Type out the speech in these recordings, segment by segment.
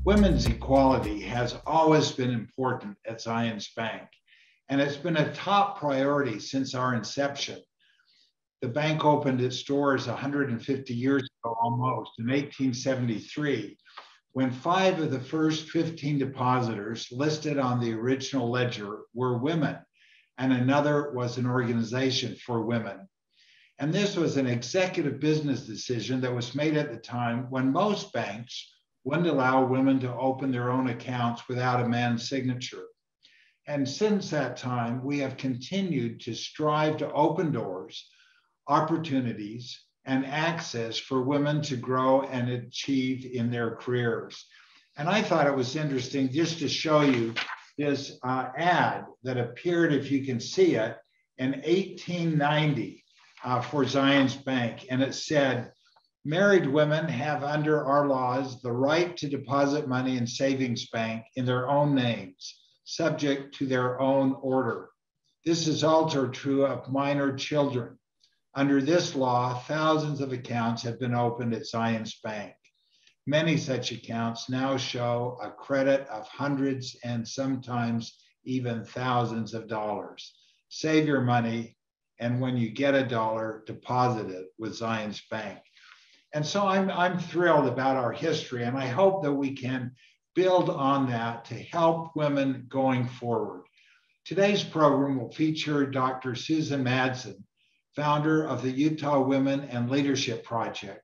Women's equality has always been important at Zions Bank, and it's been a top priority since our inception. The bank opened its doors 150 years ago almost, in 1873, when 5 of the first 15 depositors listed on the original ledger were women, and another was an organization for women. And this was an executive business decision that was made at the time when most banks wouldn't allow women to open their own accounts without a man's signature. And since that time, we have continued to strive to open doors, opportunities, and access for women to grow and achieve in their careers. And I thought it was interesting just to show you this ad that appeared, if you can see it, in 1890 for Zions Bank. And it said, "Married women have under our laws the right to deposit money in savings bank in their own names, subject to their own order. This is also true of minor children. Under this law, thousands of accounts have been opened at Zions Bank. Many such accounts now show a credit of hundreds and sometimes even thousands of dollars. Save your money, and when you get $1, deposit it with Zions Bank." And so I'm thrilled about our history, and I hope that we can build on that to help women going forward. Today's program will feature Dr. Susan Madsen, founder of the Utah Women and Leadership Project,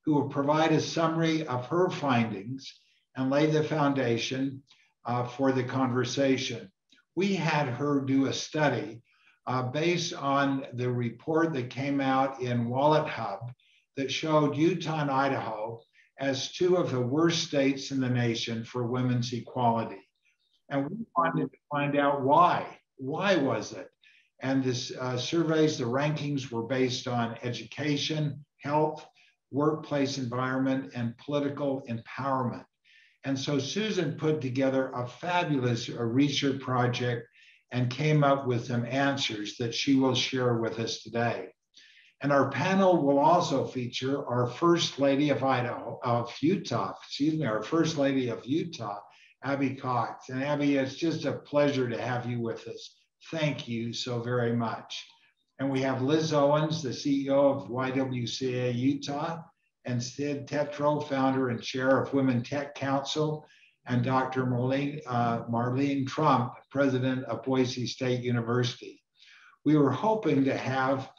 who will provide a summary of her findings and lay the foundation for the conversation. We had her do a study based on the report that came out in Wallet Hub that showed Utah and Idaho as 2 of the worst states in the nation for women's equality. And we wanted to find out why. Why was it? And this surveys, the rankings were based on education, health, workplace environment, and political empowerment. And so Susan put together a fabulous research project and came up with some answers that she will share with us today. And our panel will also feature our First Lady of Utah, our First Lady of Utah, Abby Cox. And Abby, it's just a pleasure to have you with us. Thank you so very much. And we have Liz Owens, the CEO of YWCA Utah, and Sid Tetreault, founder and chair of Women Tech Council, and Dr. Marlene Trump, president of Boise State University. We were hoping to have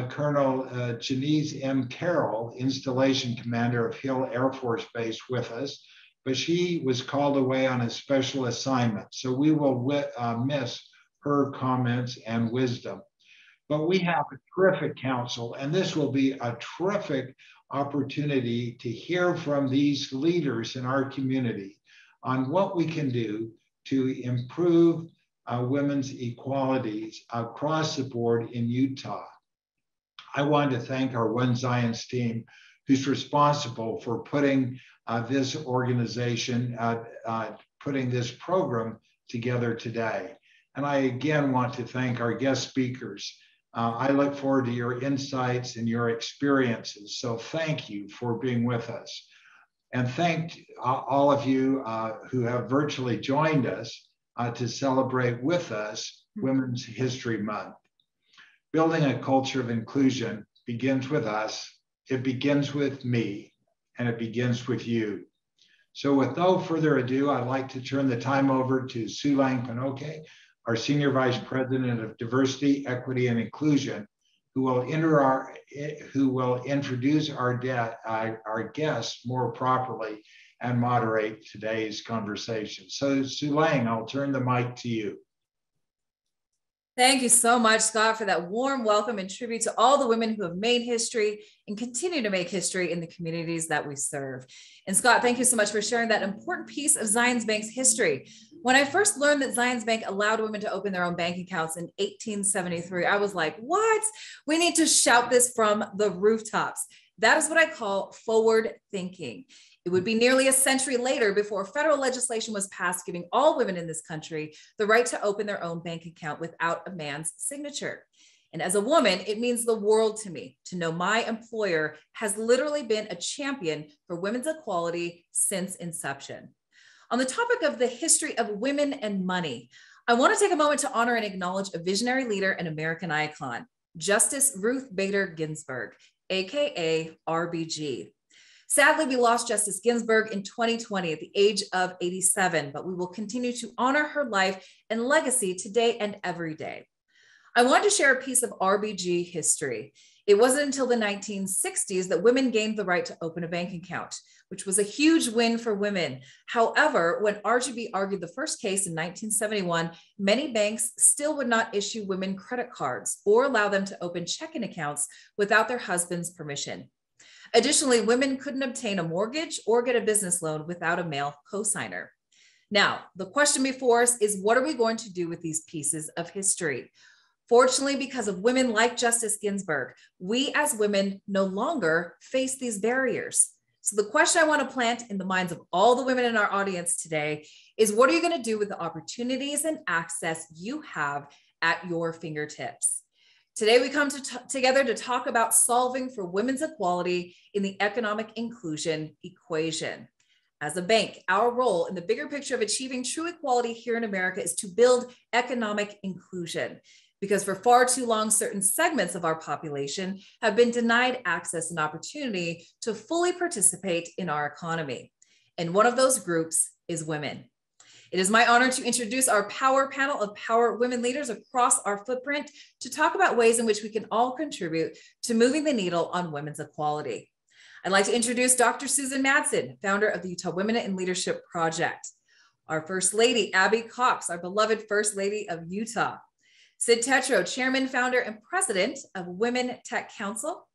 Colonel Janice M. Carroll, installation commander of Hill Air Force Base, with us, but she was called away on a special assignment. So we will miss her comments and wisdom. But we have a terrific council, and this will be a terrific opportunity to hear from these leaders in our community on what we can do to improve women's equalities across the board in Utah. I want to thank our One Zions team, who's responsible for putting this organization, putting this program together today. And I again want to thank our guest speakers. I look forward to your insights and your experiences. So thank you for being with us. And thank all of you who have virtually joined us to celebrate with us Women's History Month. Building a culture of inclusion begins with us, it begins with me, and it begins with you. So with no further ado, I'd like to turn the time over to Sue Lang Panoke, our Senior Vice President of Diversity, Equity, and Inclusion, who will introduce our guests more properly and moderate today's conversation. So Sue Lang, I'll turn the mic to you. Thank you so much, Scott, for that warm welcome and tribute to all the women who have made history and continue to make history in the communities that we serve. And Scott, thank you so much for sharing that important piece of Zions Bank's history. When I first learned that Zions Bank allowed women to open their own bank accounts in 1873, I was like, what? We need to shout this from the rooftops. That is what I call forward thinking. It would be nearly a century later before federal legislation was passed giving all women in this country the right to open their own bank account without a man's signature. And as a woman, it means the world to me to know my employer has literally been a champion for women's equality since inception. On the topic of the history of women and money, I want to take a moment to honor and acknowledge a visionary leader and American icon, Justice Ruth Bader Ginsburg, AKA RBG. Sadly, we lost Justice Ginsburg in 2020 at the age of 87, but we will continue to honor her life and legacy today and every day. I want to share a piece of RBG history. It wasn't until the 1960s that women gained the right to open a bank account, which was a huge win for women. However, when RBG argued the first case in 1971, many banks still would not issue women credit cards or allow them to open checking accounts without their husband's permission. Additionally, women couldn't obtain a mortgage or get a business loan without a male cosigner. Now, the question before us is, what are we going to do with these pieces of history? Fortunately, because of women like Justice Ginsburg, we as women no longer face these barriers. So the question I want to plant in the minds of all the women in our audience today is, what are you going to do with the opportunities and access you have at your fingertips? Today, we come together to talk about solving for women's equality in the economic inclusion equation. As a bank, our role in the bigger picture of achieving true equality here in America is to build economic inclusion, because for far too long, certain segments of our population have been denied access and opportunity to fully participate in our economy. And one of those groups is women. It is my honor to introduce our power panel of power women leaders across our footprint to talk about ways in which we can all contribute to moving the needle on women's equality. I'd like to introduce Dr. Susan Madsen, founder of the Utah Women in Leadership Project. Our First Lady, Abby Cox, our beloved First Lady of Utah. Sid Tetro, Chairman, Founder, and President of Women Tech Council.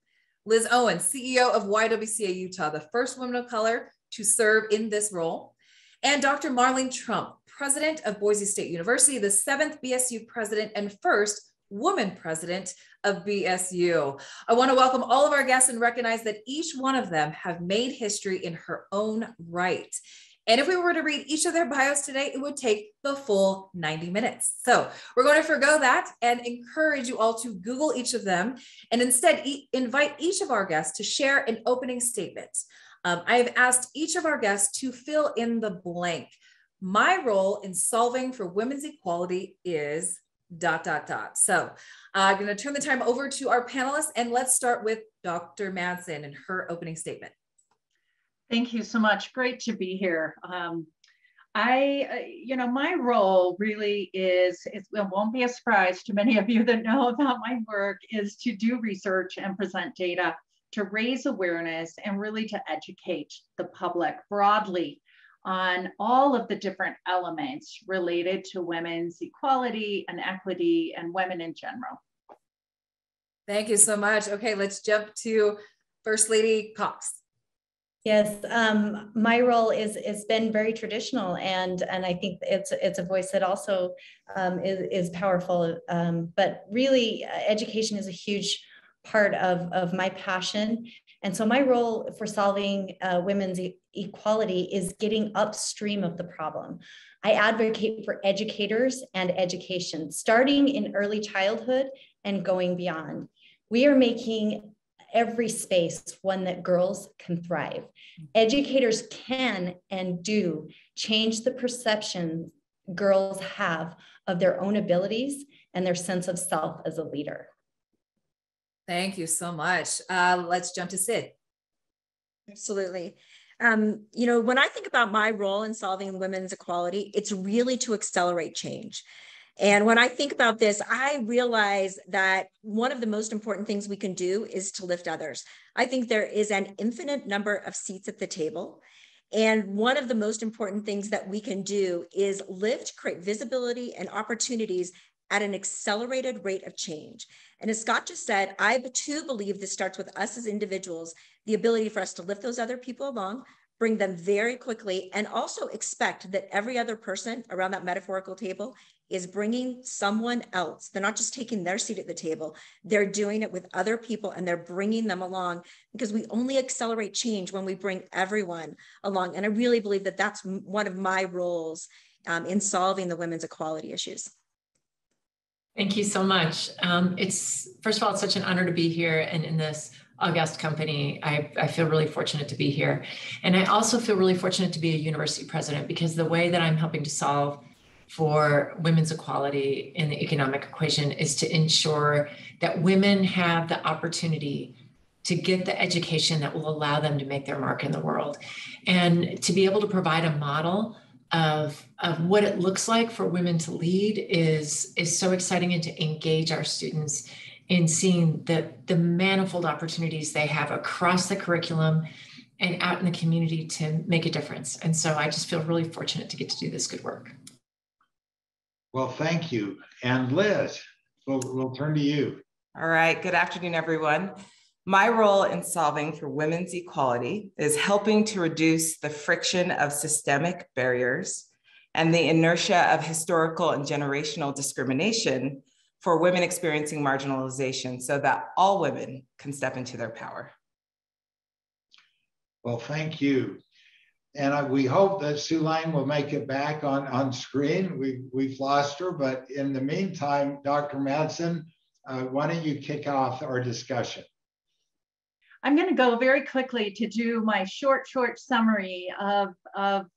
Liz Owen, CEO of YWCA Utah, the first woman of color to serve in this role. And Dr. Marlene Trump, President of Boise State University, the 7th BSU President and first woman president of BSU. I want to welcome all of our guests and recognize that each one of them have made history in her own right. And if we were to read each of their bios today, it would take the full 90 minutes. So we're going to forgo that and encourage you all to Google each of them and instead invite each of our guests to share an opening statement. I've asked each of our guests to fill in the blank. My role in solving for women's equality is ... So I'm going to turn the time over to our panelists, and let's start with Dr. Madsen and her opening statement. Thank you so much. Great to be here. My role really is, it won't be a surprise to many of you that know about my work, is to do research and present data to raise awareness and really to educate the public broadly on all of the different elements related to women's equality and equity and women in general. Thank you so much. Okay, let's jump to First Lady Cox. Yes, my role is been very traditional, and I think it's a voice that also is powerful. But really, education is a huge part of my passion, and so my role for solving women's equality is getting upstream of the problem. I advocate for educators and education, starting in early childhood and going beyond. We are making every space one that girls can thrive. Educators can and do change the perception girls have of their own abilities and their sense of self as a leader. Thank you so much. Let's jump to Sid. Absolutely. When I think about my role in solving women's equality, it's really to accelerate change. And when I think about this, I realize that one of the most important things we can do is to lift others. I think there is an infinite number of seats at the table. And one of the most important things that we can do is create visibility and opportunities at an accelerated rate of change. And as Scott just said, I too believe this starts with us as individuals, the ability for us to lift those other people along, bring them very quickly, and also expect that every other person around that metaphorical table is bringing someone else. They're not just taking their seat at the table, they're doing it with other people and they're bringing them along, because we only accelerate change when we bring everyone along. And I really believe that that's one of my roles in solving the women's equality issues. Thank you so much. First of all, it's such an honor to be here and in this august company. I feel really fortunate to be here. And I also feel really fortunate to be a university president, because the way that I'm helping to solve for women's equality in the economic equation is to ensure that women have the opportunity to get the education that will allow them to make their mark in the world, and to be able to provide a model of what it looks like for women to lead is so exciting, and to engage our students in seeing the manifold opportunities they have across the curriculum and out in the community to make a difference. And so I just feel really fortunate to get to do this good work. Well, thank you. And Liz, we'll turn to you. All right, good afternoon, everyone. My role in solving for women's equality is helping to reduce the friction of systemic barriers and the inertia of historical and generational discrimination for women experiencing marginalization, so that all women can step into their power. Well, thank you. And we hope that Sue-Line will make it back on screen. We've lost her, but in the meantime, Dr. Madsen, why don't you kick off our discussion? I'm going to go very quickly to do my short summary of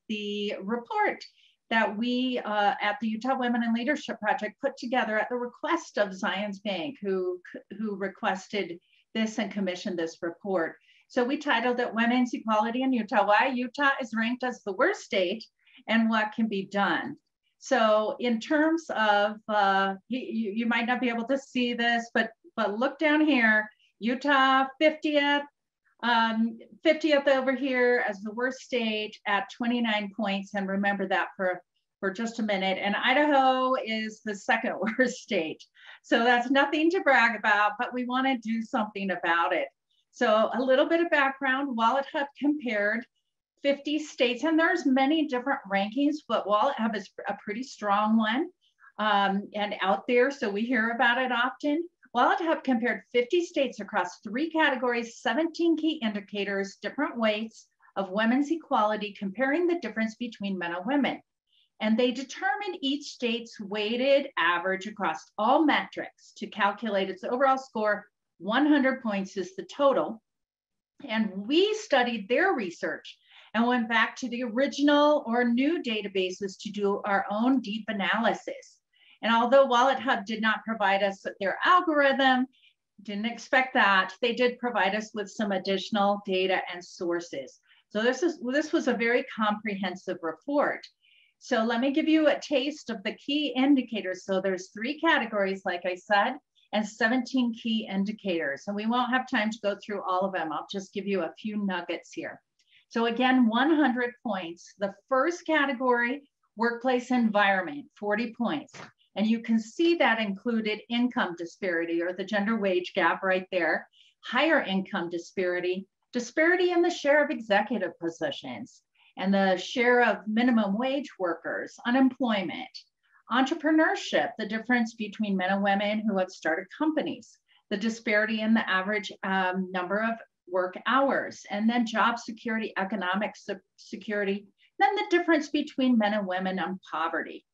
the report that we at the Utah Women in Leadership Project put together at the request of Zions Bank, who requested this and commissioned this report. So we titled it Women's Equality in Utah, Why Utah is Ranked as the Worst State and What Can Be Done. So in terms of, you might not be able to see this, but look down here, Utah 50th over here as the worst state at 29 points. And remember that for just a minute. And Idaho is the second worst state. So that's nothing to brag about, but we want to do something about it. So a little bit of background, Wallet Hub compared 50 states, and there's many different rankings, but Wallet Hub is a pretty strong one and out there, so we hear about it often. Wallet Hub compared 50 states across 3 categories, 17 key indicators, different weights of women's equality, comparing the difference between men and women. And they determined each state's weighted average across all metrics to calculate its overall score. 100 points is the total. And we studied their research and went back to the original or new databases to do our own deep analysis. And although Wallet Hub did not provide us with their algorithm, didn't expect that, they did provide us with some additional data and sources. So this was a very comprehensive report. So let me give you a taste of the key indicators. So there's 3 categories, like I said, and 17 key indicators. And we won't have time to go through all of them. I'll just give you a few nuggets here. So again, 100 points. The first category, workplace environment, 40 points. And you can see that included income disparity, or the gender wage gap right there, higher income disparity, disparity in the share of executive positions, and the share of minimum wage workers, unemployment, entrepreneurship, the difference between men and women who have started companies, the disparity in the average number of work hours, and then job security, economic security, then the difference between men and women and poverty.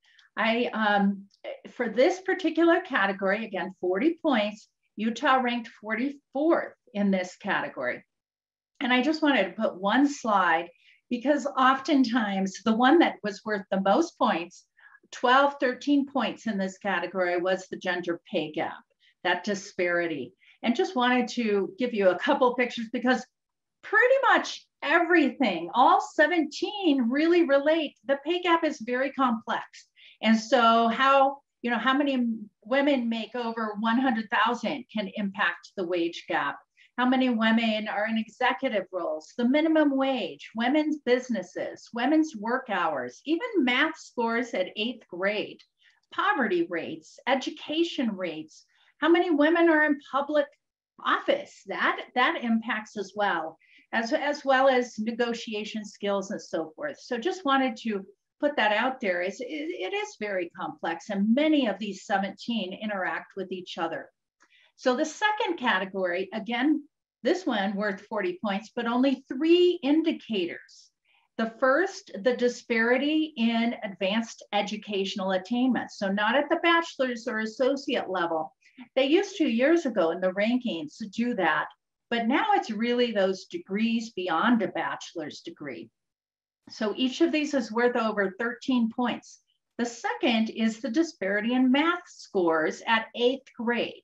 For this particular category, again, 40 points, Utah ranked 44th in this category. And I just wanted to put one slide, because oftentimes the one that was worth the most points, 12, 13 points in this category, was the gender pay gap, that disparity. And just wanted to give you a couple pictures, because pretty much everything, all 17 really relate. The pay gap is very complex. And so how many women make over 100,000 can impact the wage gap. How many women are in executive roles, the minimum wage, women's businesses, women's work hours, even math scores at 8th grade, poverty rates, education rates, how many women are in public office, that impacts as well as negotiation skills and so forth. So just wanted to put that out there. It is very complex, and many of these 17 interact with each other. So the second category, again, this one worth 40 points, but only 3 indicators. The first, the disparity in advanced educational attainment. So not at the bachelor's or associate level. They used to years ago in the rankings to do that. But now it's really those degrees beyond a bachelor's degree. So each of these is worth over 13 points. The second is the disparity in math scores at 8th grade.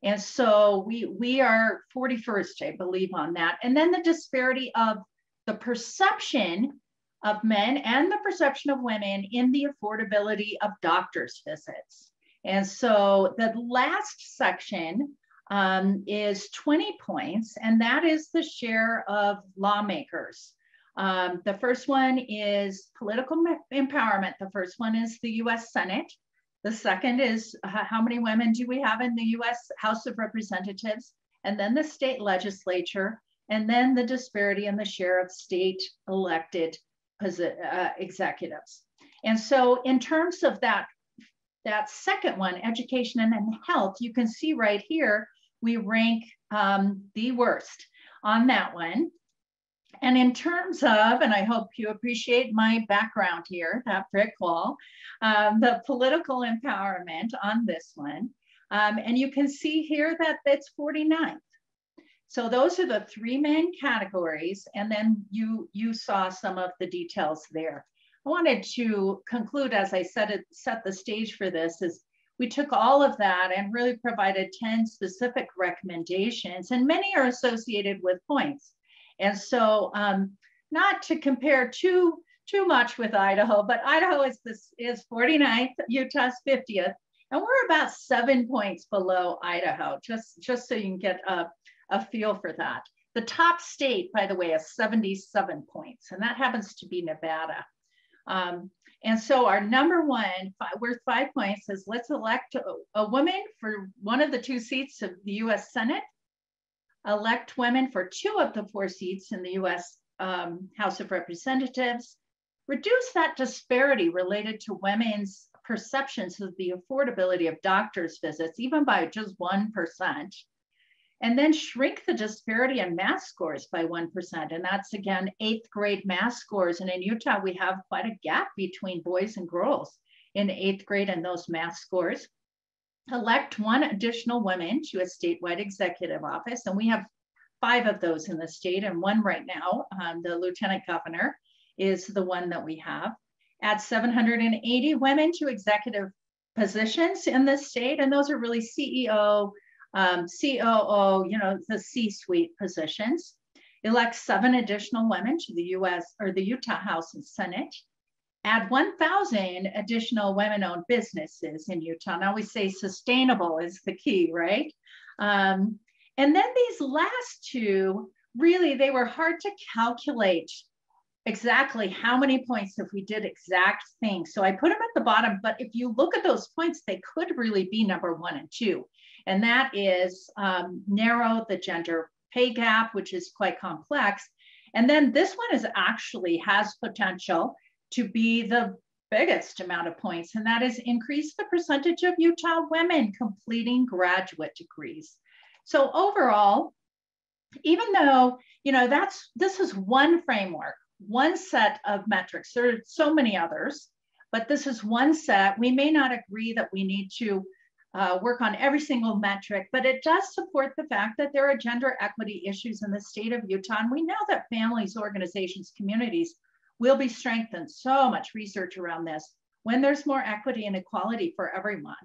And so we are 41st, I believe, on that. And then the disparity of the perception of men and the perception of women in the affordability of doctor's visits. And so the last section is 20 points, and that is the share of lawmakers. The first one is political empowerment. The first one is the US Senate. The second is how many women do we have in the US House of Representatives, and then the state legislature, and then the disparity in the share of state elected executives. And so in terms of that second one, education and health, you can see right here, we rank the worst on that one. And in terms of, and I hope you appreciate my background here, that brick wall, the political empowerment on this one. And you can see here that it's 49th. So those are the three main categories. And then you saw some of the details there. I wanted to conclude, as I said, set the stage for this, is we took all of that and really provided 10 specific recommendations, and many are associated with points. And so not to compare too much with Idaho, but Idaho is 49th, Utah's 50th, and we're about 7 points below Idaho, just so you can get a feel for that. The top state, by the way, is 77 points, and that happens to be Nevada. And so our number one, worth 5 points, is let's elect a woman for one of the 2 seats of the US Senate, elect women for 2 of the 4 seats in the US House of Representatives, reduce that disparity related to women's perceptions of the affordability of doctor's visits, even by just 1%, and then shrink the disparity in math scores by 1%. And that's, again, 8th grade math scores. And in Utah, we have quite a gap between boys and girls in 8th grade and those math scores. Elect 1 additional woman to a statewide executive office. And we have 5 of those in the state, and 1 right now. The lieutenant governor is the one that we have. Add 780 women to executive positions in the state. And those are really CEO, COO, the C-suite positions. Elect 7 additional women to the the Utah House and Senate. Add 1,000 additional women-owned businesses in Utah. Now we say sustainable is the key, right? And then these last 2, really, they were hard to calculate exactly how many points if we did exact things. So I put them at the bottom, but if you look at those points, they could really be number 1 and 2. And that is narrow the gender pay gap, which is quite complex. And then this one has potential to be the biggest amount of points, and that is increase the percentage of Utah women completing graduate degrees. So overall, even though, this is one framework, one set of metrics, there are so many others, but this is one set. We may not agree that we need to work on every single metric, but it does support the fact that there are gender equity issues in the state of Utah. And we know that families, organizations, communities will be strengthened. So much research around this when there's more equity and equality for everyone.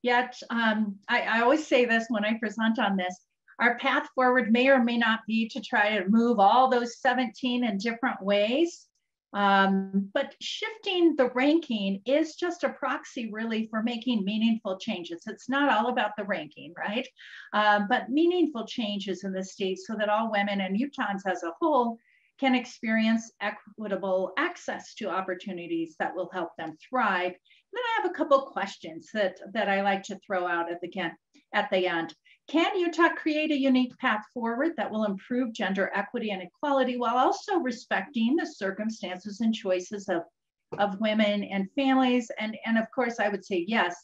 Yet, I always say this when I present on this, our path forward may or may not be to try to move all those 17 in different ways. But shifting the ranking is just a proxy really for making meaningful changes. It's not all about the ranking, right? But meaningful changes in the state so that all women and Utahns as a whole can experience equitable access to opportunities that will help them thrive. And then I have a couple questions that I like to throw out at the end. Can Utah create a unique path forward that will improve gender equity and equality while also respecting the circumstances and choices of women and families? And of course, I would say yes.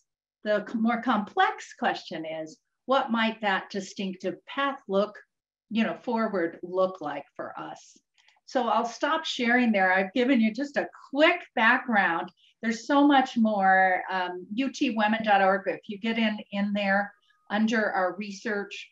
The more complex question is, what might that distinctive path forward look like for us? So I'll stop sharing there. I've given you just a quick background. There's so much more, utwomen.org. If you get in there under our research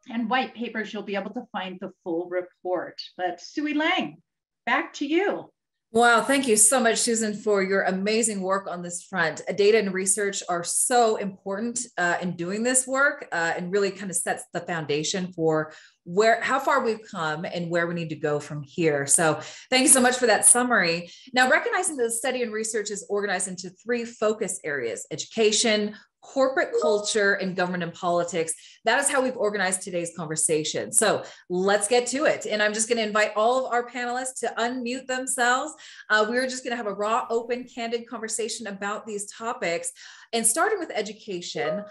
and white papers, you'll be able to find the full report. But Sui Lang, back to you. Wow, thank you so much, Susan, for your amazing work on this front. Data and research are so important in doing this work and really kind of sets the foundation for how far we've come and where we need to go from here. So thank you so much for that summary. Now, recognizing that the study and research is organized into 3 focus areas: education, corporate culture, and government and politics. That is how we've organized today's conversation. So let's get to it. And I'm just going to invite all of our panelists to unmute themselves. We're just going to have a raw, open, candid conversation about these topics. And starting with education,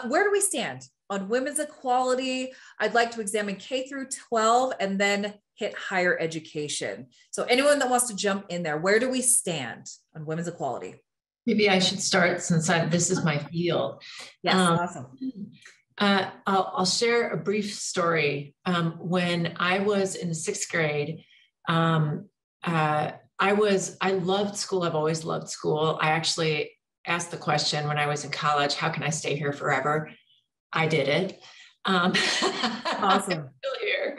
where do we stand on women's equality? I'd like to examine K through 12 and then hit higher education. So anyone that wants to jump in there, where do we stand on women's equality? Maybe I should start since this is my field. Yes, awesome. I'll share a brief story. When I was in the 6th grade, I loved school. I've always loved school. I actually asked the question when I was in college, how can I stay here forever? I did it. Awesome. I'm still here.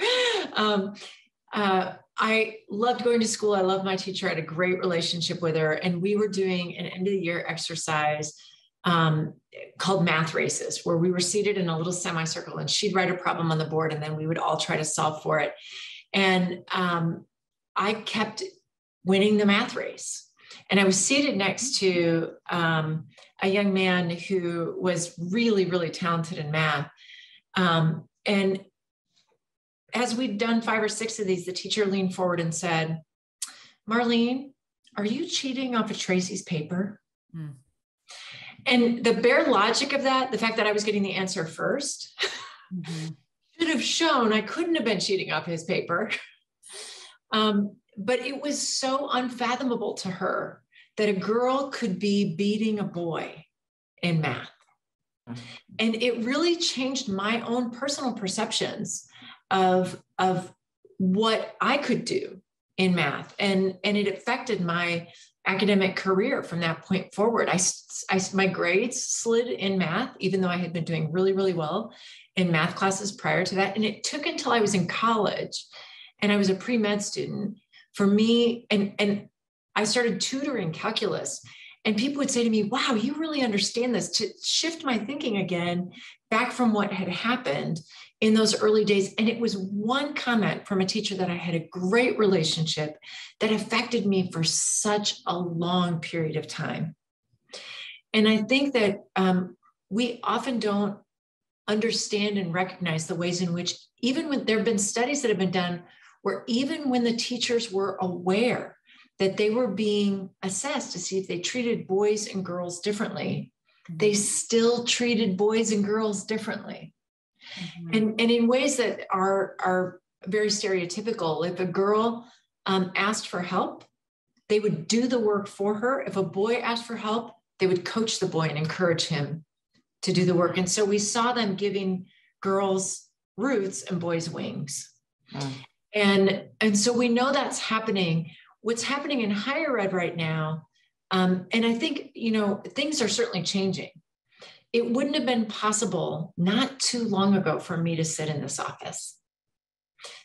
I loved going to school. I loved my teacher. I had a great relationship with her. And we were doing an end of the year exercise called math races, where we were seated in a little semicircle and she'd write a problem on the board and then we would all try to solve for it. And I kept winning the math race. And I was seated next to a young man who was really, really talented in math. And as we'd done 5 or 6 of these, the teacher leaned forward and said, "Marlene, are you cheating off of Tracy's paper?" Mm. And the bare logic of that, the fact that I was getting the answer first, should have shown I couldn't have been cheating off his paper. But it was so unfathomable to her that a girl could be beating a boy in math. And it really changed my own personal perceptions of what I could do in math. And it affected my academic career from that point forward. My grades slid in math, even though I had been doing really, really well in math classes prior to that. And it took until I was in college and I was a pre-med student for me. And I started tutoring calculus. And people would say to me, "Wow, you really understand this," to shift my thinking again back from what had happened in those early days. And it was one comment from a teacher that I had a great relationship that affected me for such a long period of time. And I think that we often don't understand and recognize the ways in which, even when there have been studies that have been done, where even when the teachers were aware that they were being assessed to see if they treated boys and girls differently, they still treated boys and girls differently. And in ways that are very stereotypical. If a girl asked for help, they would do the work for her. If a boy asked for help, they would coach the boy and encourage him to do the work. And so we saw them giving girls roots and boys wings. And so we know that's happening. What's happening in higher ed right now, and I think, things are certainly changing. It wouldn't have been possible not too long ago for me to sit in this office.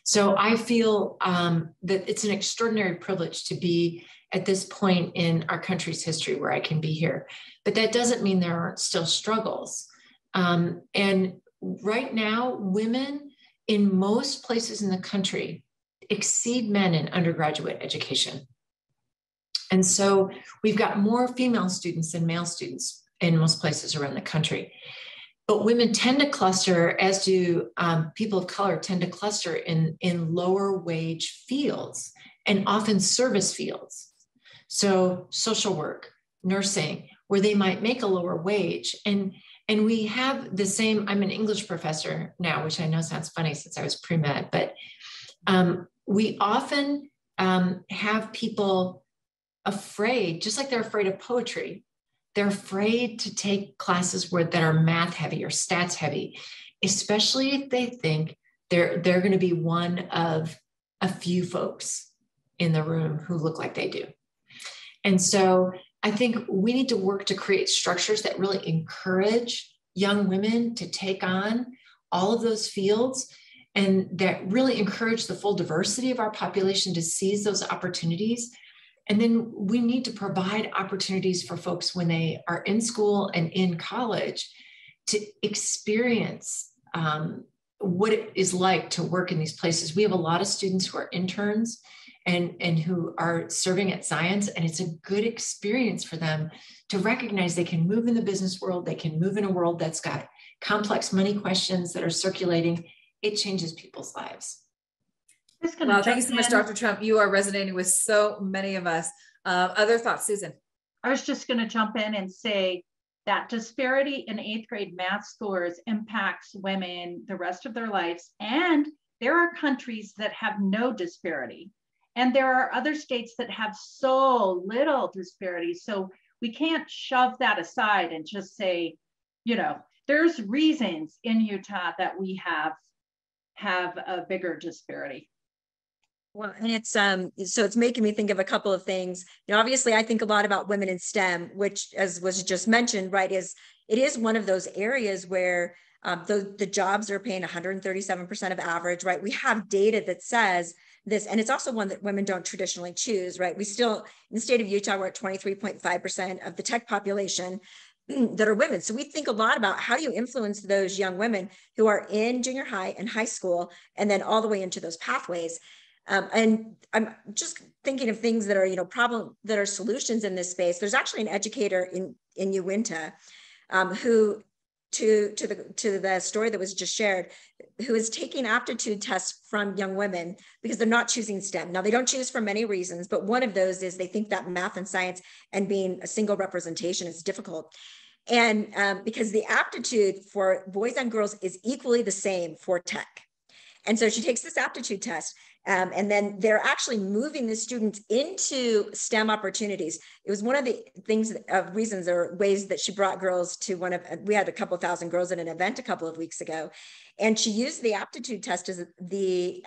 So I feel that it's an extraordinary privilege to be at this point in our country's history where I can be here. But that doesn't mean there aren't still struggles. And right now, women in most places in the country exceed men in undergraduate education. And so we've got more female students than male students in most places around the country. But women tend to cluster, as do people of color, tend to cluster in lower wage fields and often service fields. So social work, nursing, where they might make a lower wage. And we have the same, I'm an English professor now, which I know sounds funny since I was pre-med, but we often have people afraid, just like they're afraid of poetry, they're afraid to take classes that are math heavy or stats heavy, especially if they think they're going to be one of a few folks in the room who look like they do. And so I think we need to work to create structures that really encourage young women to take on all of those fields, and that really encourage the full diversity of our population to seize those opportunities. And then we need to provide opportunities for folks when they are in school and in college to experience what it is like to work in these places. We have a lot of students who are interns and who are serving at science, and it's a good experience for them to recognize they can move in the business world, they can move in a world that's got complex money questions that are circulating. It changes people's lives. Wow, thank you so much, Dr. Trump. You are resonating with so many of us. Other thoughts, Susan? I was just going to jump in and say that disparity in 8th grade math scores impacts women the rest of their lives. And there are countries that have no disparity. And there are other states that have so little disparity. So we can't shove that aside and just say, you know, there's reasons in Utah that we have a bigger disparity. Well, and it's so it's making me think of a couple of things. You know, obviously, I think a lot about women in STEM, which, as was just mentioned, right, it is one of those areas where the jobs are paying 137% of average, right? We have data that says this, and it's also one that women don't traditionally choose, right? We still, in the state of Utah, we're at 23.5% of the tech population that are women. So we think a lot about how do you influence those young women who are in junior high and high school, and then all the way into those pathways. And I'm just thinking of things that are, you know, that are solutions in this space. There's actually an educator in Uinta who, to the story that was just shared, who is taking aptitude tests from young women because they're not choosing STEM. Now, they don't choose for many reasons, but one of those is they think that math and science and being a single representation is difficult. And because the aptitude for boys and girls is equally the same for tech. And so she takes this aptitude test, and then they're actually moving the students into STEM opportunities. It was one of the reasons or ways that she brought girls to we had a couple thousand girls at an event a couple of weeks ago. And she used the aptitude test as the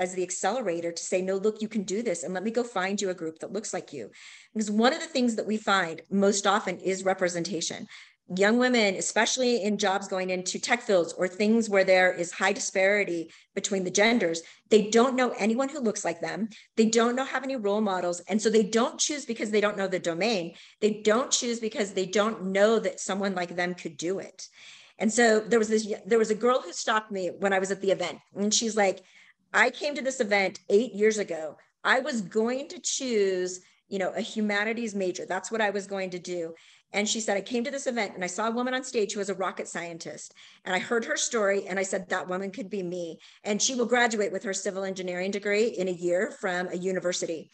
accelerator to say, no, look, you can do this. And let me go find you a group that looks like you. Because one of the things that we find most often is representation. Young women, especially in jobs going into tech fields or things where there is high disparity between the genders, they don't know anyone who looks like them. They don't have any role models. And so they don't choose because they don't know the domain. They don't choose because they don't know that someone like them could do it. And so there was a girl who stopped me when I was at the event. And she's like, I came to this event 8 years ago. I was going to choose, you know, a humanities major. That's what I was going to do. And she said, I came to this event and I saw a woman on stage who was a rocket scientist. And I heard her story and I said, that woman could be me. And she will graduate with her civil engineering degree in a year from a university.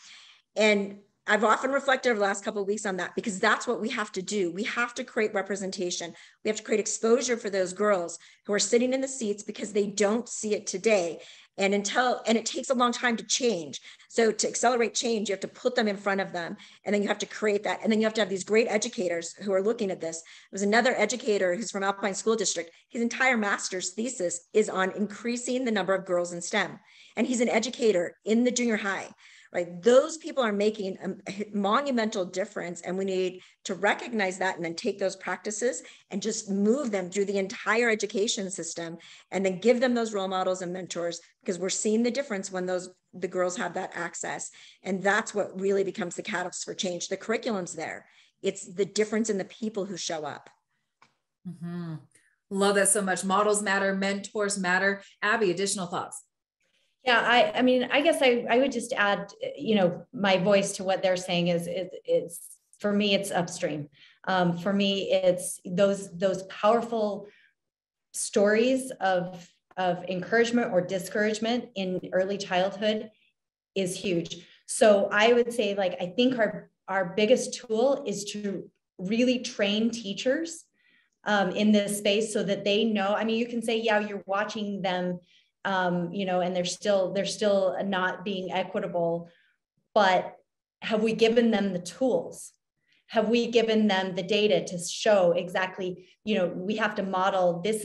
And I've often reflected over the last couple of weeks on that, because that's what we have to do. We have to create representation. We have to create exposure for those girls who are sitting in the seats because they don't see it today. And it takes a long time to change. So to accelerate change, you have to put them in front of them, and then you have to create that. And then you have to have these great educators who are looking at this. There was another educator who's from Alpine School District. His entire master's thesis is on increasing the number of girls in STEM. And he's an educator in the junior high. Right? Those people are making a monumental difference, and we need to recognize that and then take those practices and just move them through the entire education system, and then give them those role models and mentors, because we're seeing the difference when the girls have that access. And that's what really becomes the catalyst for change. The curriculum's there. It's the difference in the people who show up. Mm-hmm. Love that so much. Models matter, mentors matter. Abby, additional thoughts? Yeah, I mean, I guess I would just add, you know, my voice to what they're saying is for me, it's upstream. For me, it's those powerful stories of encouragement or discouragement in early childhood is huge. So I would say, like, I think our biggest tool is to really train teachers in this space so that they know. I mean, you can say, yeah, you're watching them, you know, and they're still not being equitable, but have we given them the tools? Have we given them the data to show exactly, you know, we have to model, this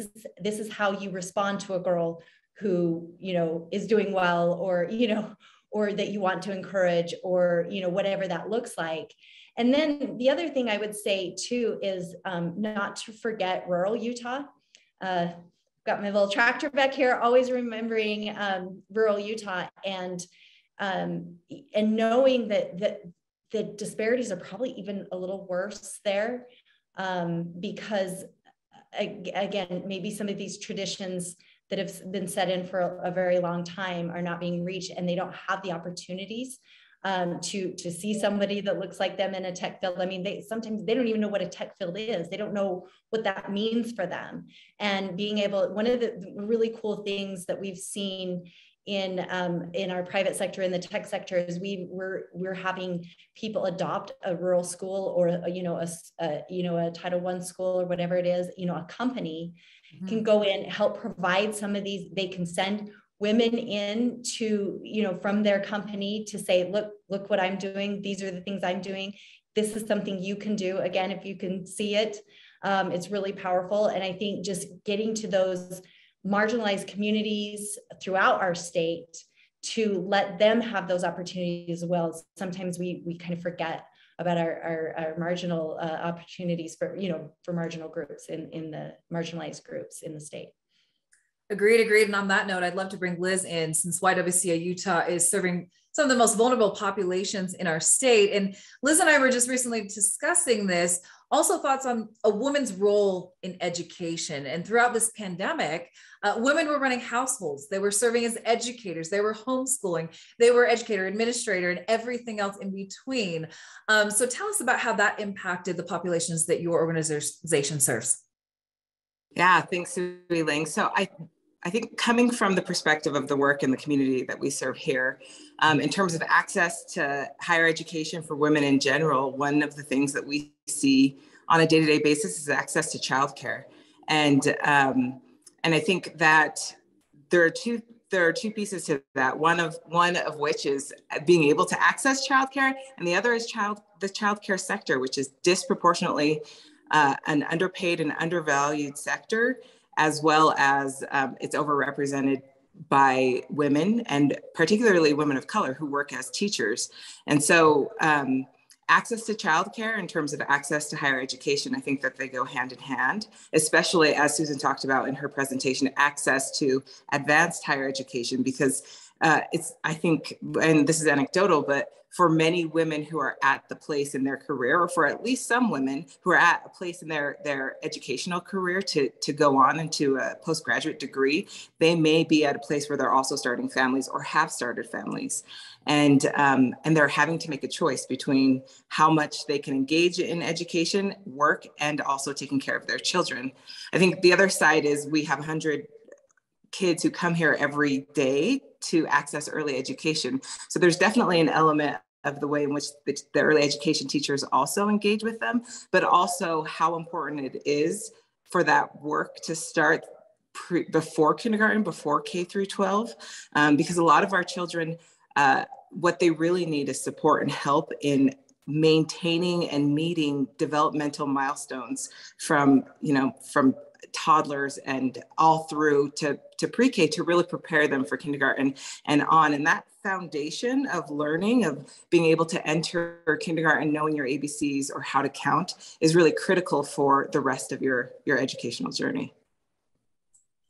is how you respond to a girl who, you know, is doing well, or, you know, or that you want to encourage, or, you know, whatever that looks like. And then the other thing I would say too is not to forget rural Utah. got my little tractor back here, always remembering rural Utah and knowing that the disparities are probably even a little worse there because again, maybe some of these traditions that have been set in for a very long time are not being reached, and they don't have the opportunities to see somebody that looks like them in a tech field. I mean, sometimes they don't even know what a tech field is. They don't know what that means for them. And being able, one of the really cool things that we've seen in our private sector, in the tech sector, is we're having people adopt a rural school or a Title I school or whatever it is. A company can go in, help provide some of these. They can send women in to, from their company to say, look what I'm doing. These are the things I'm doing. This is something you can do. Again, if you can see it, it's really powerful. And I think just getting to those marginalized communities throughout our state to let them have those opportunities as well. Sometimes we kind of forget about our marginal opportunities for marginal groups in the marginalized groups in the state. Agreed. And on that note, I'd love to bring Liz in, since YWCA Utah is serving some of the most vulnerable populations in our state. And Liz and I were just recently discussing this, also thoughts on a woman's role in education. And throughout this pandemic, women were running households. They were serving as educators. They were homeschooling. They were educator, administrator, and everything else in between. So tell us about how that impacted the populations that your organization serves. Yeah, thanks, Ling. So I think coming from the perspective of the work in the community that we serve here, in terms of access to higher education for women in general, one of the things that we see on a day-to-day basis is access to childcare. And I think that there are two pieces to that. One of which is being able to access childcare, and the other is the childcare sector, which is disproportionately an underpaid and undervalued sector, as well as it's overrepresented by women, and particularly women of color who work as teachers. And so access to childcare in terms of access to higher education, I think that they go hand in hand, especially as Susan talked about in her presentation, access to advanced higher education, because I think, and this is anecdotal, but for many women who are at the place in their career, or for at least some women who are at a place in their educational career to go on into a postgraduate degree, they may be at a place where they're also starting families or have started families. And they're having to make a choice between how much they can engage in education, work, and also taking care of their children. I think the other side is we have 100 kids who come here every day to access early education. So there's definitely an element of the way in which the early education teachers also engage with them, but also how important it is for that work to start before kindergarten, before K through 12, because a lot of our children, what they really need is support and help in maintaining and meeting developmental milestones from toddlers and all through to pre-K, to really prepare them for kindergarten and on. And that foundation of learning, of being able to enter kindergarten, knowing your ABCs or how to count, is really critical for the rest of your educational journey.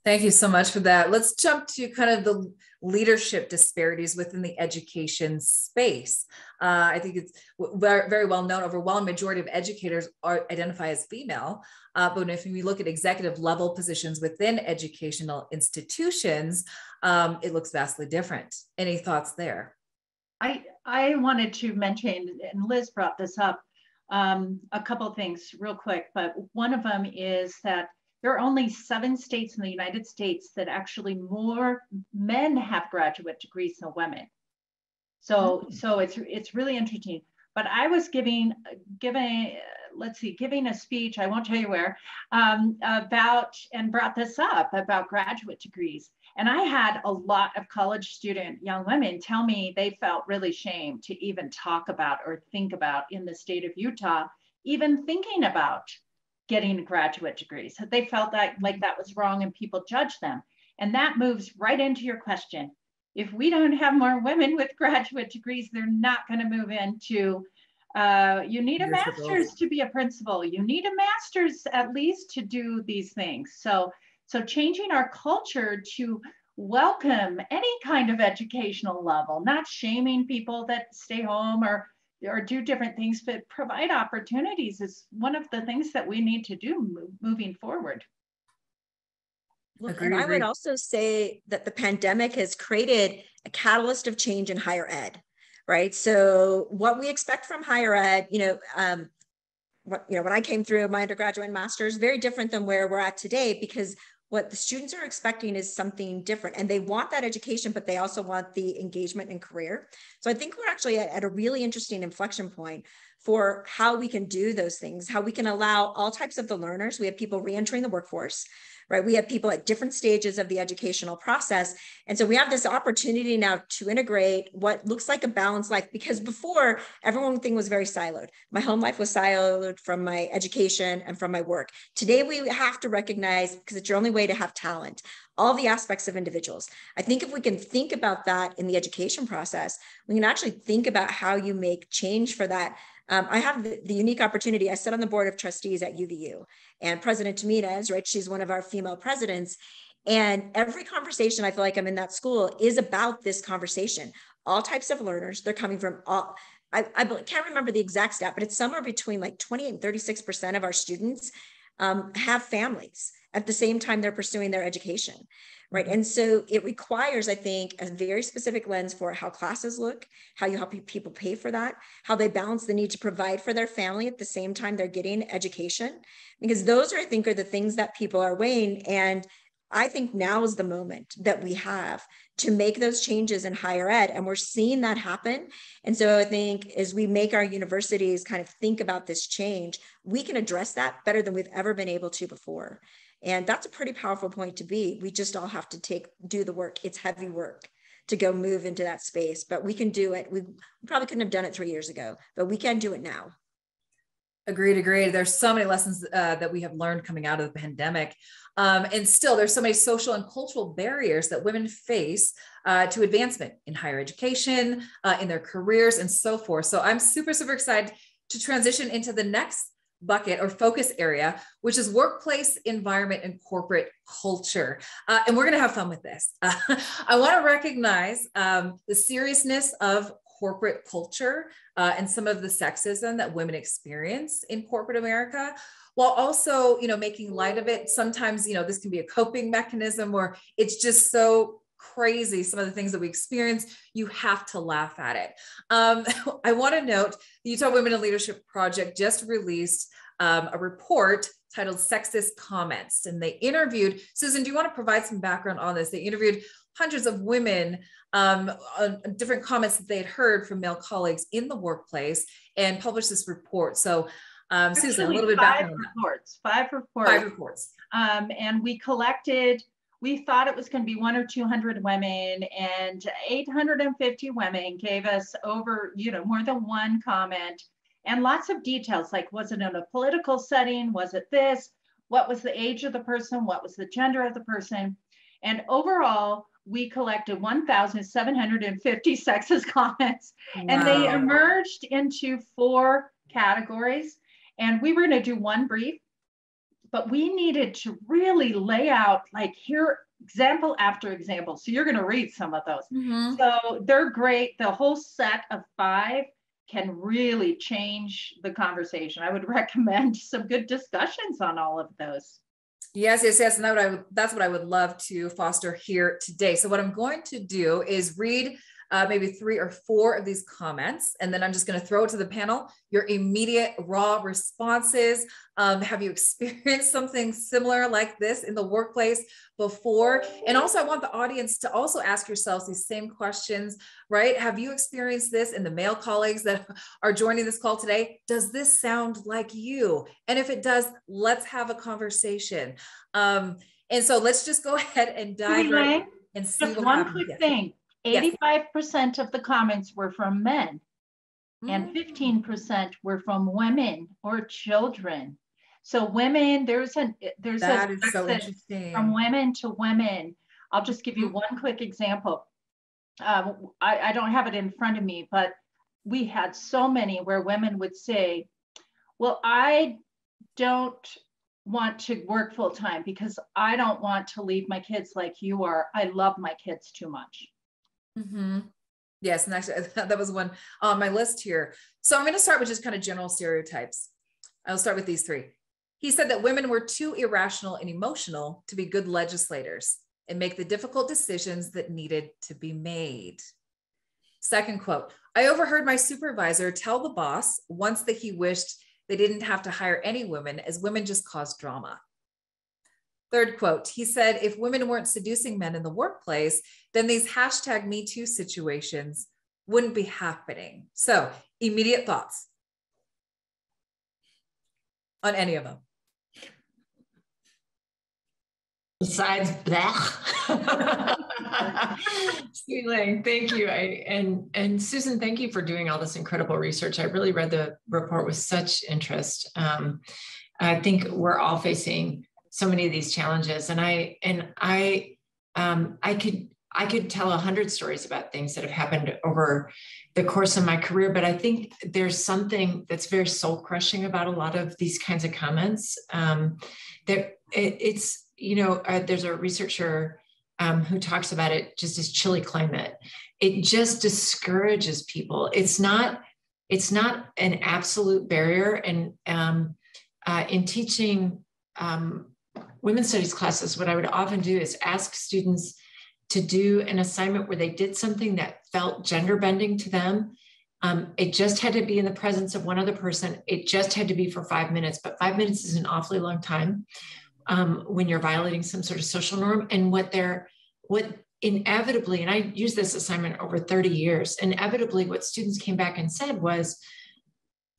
Thank you so much for that. Let's jump to kind of the leadership disparities within the education space. I think it's very, very well known, overwhelming majority of educators identify as female. But if we look at executive level positions within educational institutions, it looks vastly different. Any thoughts there? I wanted to mention, and Liz brought this up, a couple of things real quick, but one of them is that there are only 7 states in the United States that actually more men have graduate degrees than women. So it's really interesting. But I was giving a speech, I won't tell you where, about, and brought this up about graduate degrees. And I had a lot of college student young women tell me they felt really shamed to even talk about or think about in the state of Utah, even thinking about getting graduate degrees. They felt that like that was wrong and people judged them. And that moves right into your question. If we don't have more women with graduate degrees, they're not going to move into, you need a master's to be a principal. You need a master's at least to do these things. So So changing our culture to welcome any kind of educational level, not shaming people that stay home or do different things, but provide opportunities is one of the things that we need to do moving forward. And I would also say that the pandemic has created a catalyst of change in higher ed, right? So what we expect from higher ed, when I came through my undergraduate and master's, very different than where we're at today, because what the students are expecting is something different, and they want that education, but they also want the engagement and career. So I think we're actually at a really interesting inflection point for how we can do those things, how we can allow all types of the learners. We have people reentering the workforce, right? We have people at different stages of the educational process. And so we have this opportunity now to integrate what looks like a balanced life, because before everything was very siloed. My home life was siloed from my education and from my work. Today, we have to recognize, because it's your only way to have talent, all the aspects of individuals. I think if we can think about that in the education process, we can actually think about how you make change for that. I have the unique opportunity. I sit on the board of trustees at UVU, and President Tamina, right? She's one of our female presidents. And every conversation I feel like I'm in that school is about this conversation. All types of learners, they're coming from all, I can't remember the exact stat, but it's somewhere between like 28 and 36% of our students have families at the same time they're pursuing their education, right? And so it requires, I think, a very specific lens for how classes look, how you help people pay for that, how they balance the need to provide for their family at the same time they're getting education, because those are, I think, are the things that people are weighing. And I think now is the moment that we have to make those changes in higher ed, and we're seeing that happen. And so I think as we make our universities kind of think about this change, we can address that better than we've ever been able to before. And that's a pretty powerful point to be. We just all have to do the work. It's heavy work to go move into that space, but we can do it. We probably couldn't have done it 3 years ago, but we can do it now. Agreed. There's so many lessons that we have learned coming out of the pandemic. And still, there's so many social and cultural barriers that women face to advancement in higher education, in their careers, and so forth. So I'm super, super excited to transition into the next bucket or focus area, which is workplace environment and corporate culture. And we're going to have fun with this. I want to recognize the seriousness of corporate culture and some of the sexism that women experience in corporate America, while also, making light of it. Sometimes, this can be a coping mechanism, or it's just so crazy, some of the things that we experience, you have to laugh at it. I want to note the Utah Women in Leadership Project just released a report titled Sexist Comments, and they interviewed, Susan, do you want to provide some background on this? They interviewed hundreds of women on different comments that they had heard from male colleagues in the workplace, and published this report. So Susan, a little bit background on that. Five reports. And we thought it was going to be 100 or 200 women, and 850 women gave us over, more than one comment, and lots of details, like, was it in a political setting? Was it this? What was the age of the person? What was the gender of the person? And overall, we collected 1,750 sexist comments. Wow. And they emerged into 4 categories. And we were going to do one brief, but we needed to really lay out, like, here, example after example. So you're going to read some of those. Mm-hmm. So they're great. The whole set of 5 can really change the conversation. I would recommend some good discussions on all of those. Yes. And that's what I would love to foster here today. So what I'm going to do is read maybe 3 or 4 of these comments, and then I'm just going to throw it to the panel. Your immediate raw responses. Have you experienced something similar like this in the workplace before? And also, I want the audience to also ask yourselves these same questions, right? Have you experienced this in the male colleagues that are joining this call today? Does this sound like you? And if it does, let's have a conversation. And so let's just go ahead and dive right and see just what one happens. quick thing. 85% of the comments were from men, and 15% were from women or children. So women, there's a so interesting. From women to women. I'll just give you one quick example. I don't have it in front of me, but we had so many where women would say, well, I don't want to work full time because I don't want to leave my kids like you are. I love my kids too much. Mm-hmm. Yes, and actually that was one on my list here. So I'm going to start with just kind of general stereotypes. I'll start with these three. He said that women were too irrational and emotional to be good legislators and make the difficult decisions that needed to be made. Second quote, I overheard my supervisor tell the boss once that he wished they didn't have to hire any women as women just cause drama. Third quote, he said, if women weren't seducing men in the workplace, then these hashtag Me Too situations wouldn't be happening. So immediate thoughts on any of them. Besides blah. Sweet Lang, thank you. And Susan, thank you for doing all this incredible research. I really read the report with such interest. I think we're all facing so many of these challenges, and I could tell 100 stories about things that have happened over the course of my career, but I think there's something that's very soul crushing about a lot of these kinds of comments. There's a researcher who talks about it just as chilly climate. It just discourages people. It's not an absolute barrier. And in teaching women's studies classes, what I would often do is ask students to do an assignment where they did something that felt gender bending to them. It just had to be in the presence of one other person. It just had to be for 5 minutes, but 5 minutes is an awfully long time when you're violating some sort of social norm. And what inevitably, and I used this assignment over 30 years, inevitably what students came back and said was,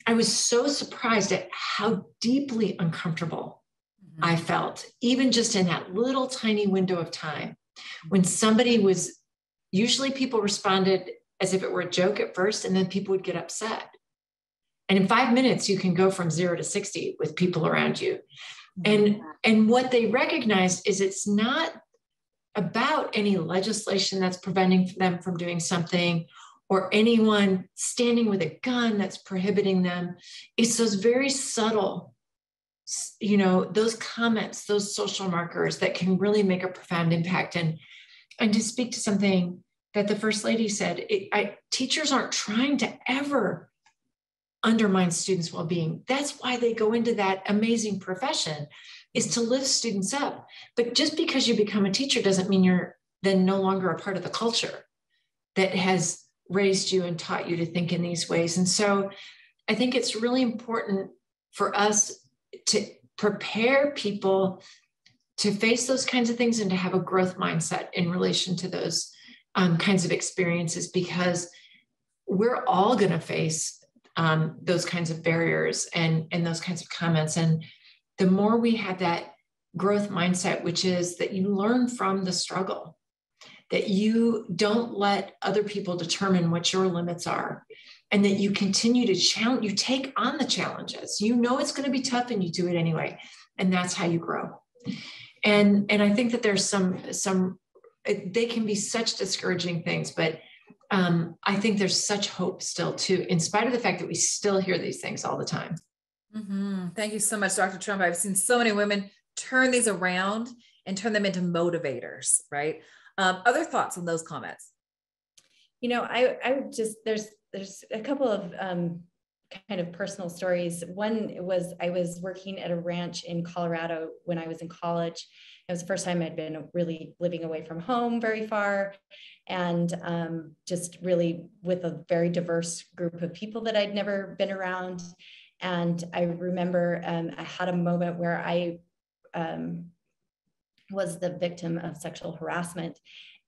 I was so surprised at how deeply uncomfortable I felt, even just in that little tiny window of time. When somebody was, usually people responded as if it were a joke at first, and then people would get upset. And in 5 minutes, you can go from 0 to 60 with people around you. And what they recognized is it's not about any legislation that's preventing them from doing something, or anyone standing with a gun that's prohibiting them. It's those very subtle, those comments, those social markers that can really make a profound impact. And to speak to something that the First Lady said, teachers aren't trying to ever undermine students' well-being. That's why they go into that amazing profession, is to lift students up. But just because you become a teacher doesn't mean you're then no longer a part of the culture that has raised you and taught you to think in these ways. And so I think it's really important for us to prepare people to face those kinds of things and to have a growth mindset in relation to those kinds of experiences, because we're all going to face those kinds of barriers and those kinds of comments. And the more we have that growth mindset, which is that you learn from the struggle, that you don't let other people determine what your limits are, and that you continue to challenge, you take on the challenges. You know it's going to be tough and you do it anyway. And that's how you grow. And I think that there's some they can be such discouraging things, but I think there's such hope still too, in spite of the fact that we still hear these things all the time. Mm-hmm. Thank you so much, Dr. Trump. I've seen so many women turn these around and turn them into motivators, right? Other thoughts on those comments? I would just, there's a couple of kind of personal stories. One was, I was working at a ranch in Colorado when I was in college. It was the first time I'd been really living away from home very far, and just really with a very diverse group of people that I'd never been around. And I remember I had a moment where I was the victim of sexual harassment,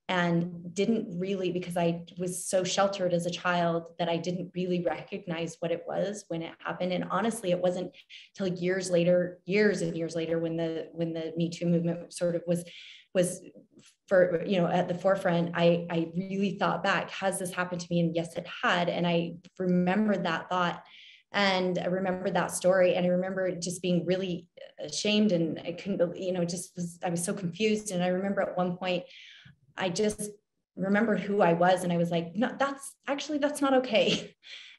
and didn't really, because I was so sheltered as a child that I didn't really recognize what it was when it happened. And honestly, it wasn't till years and years later, when the Me Too movement sort of was for, at the forefront, I really thought back, has this happened to me? And yes, it had. And I remembered that thought, and I remember that story, and I remember just being really ashamed, and I couldn't believe, I was so confused. And I remember at one point, I just remembered who I was, and I was like, no, that's not okay.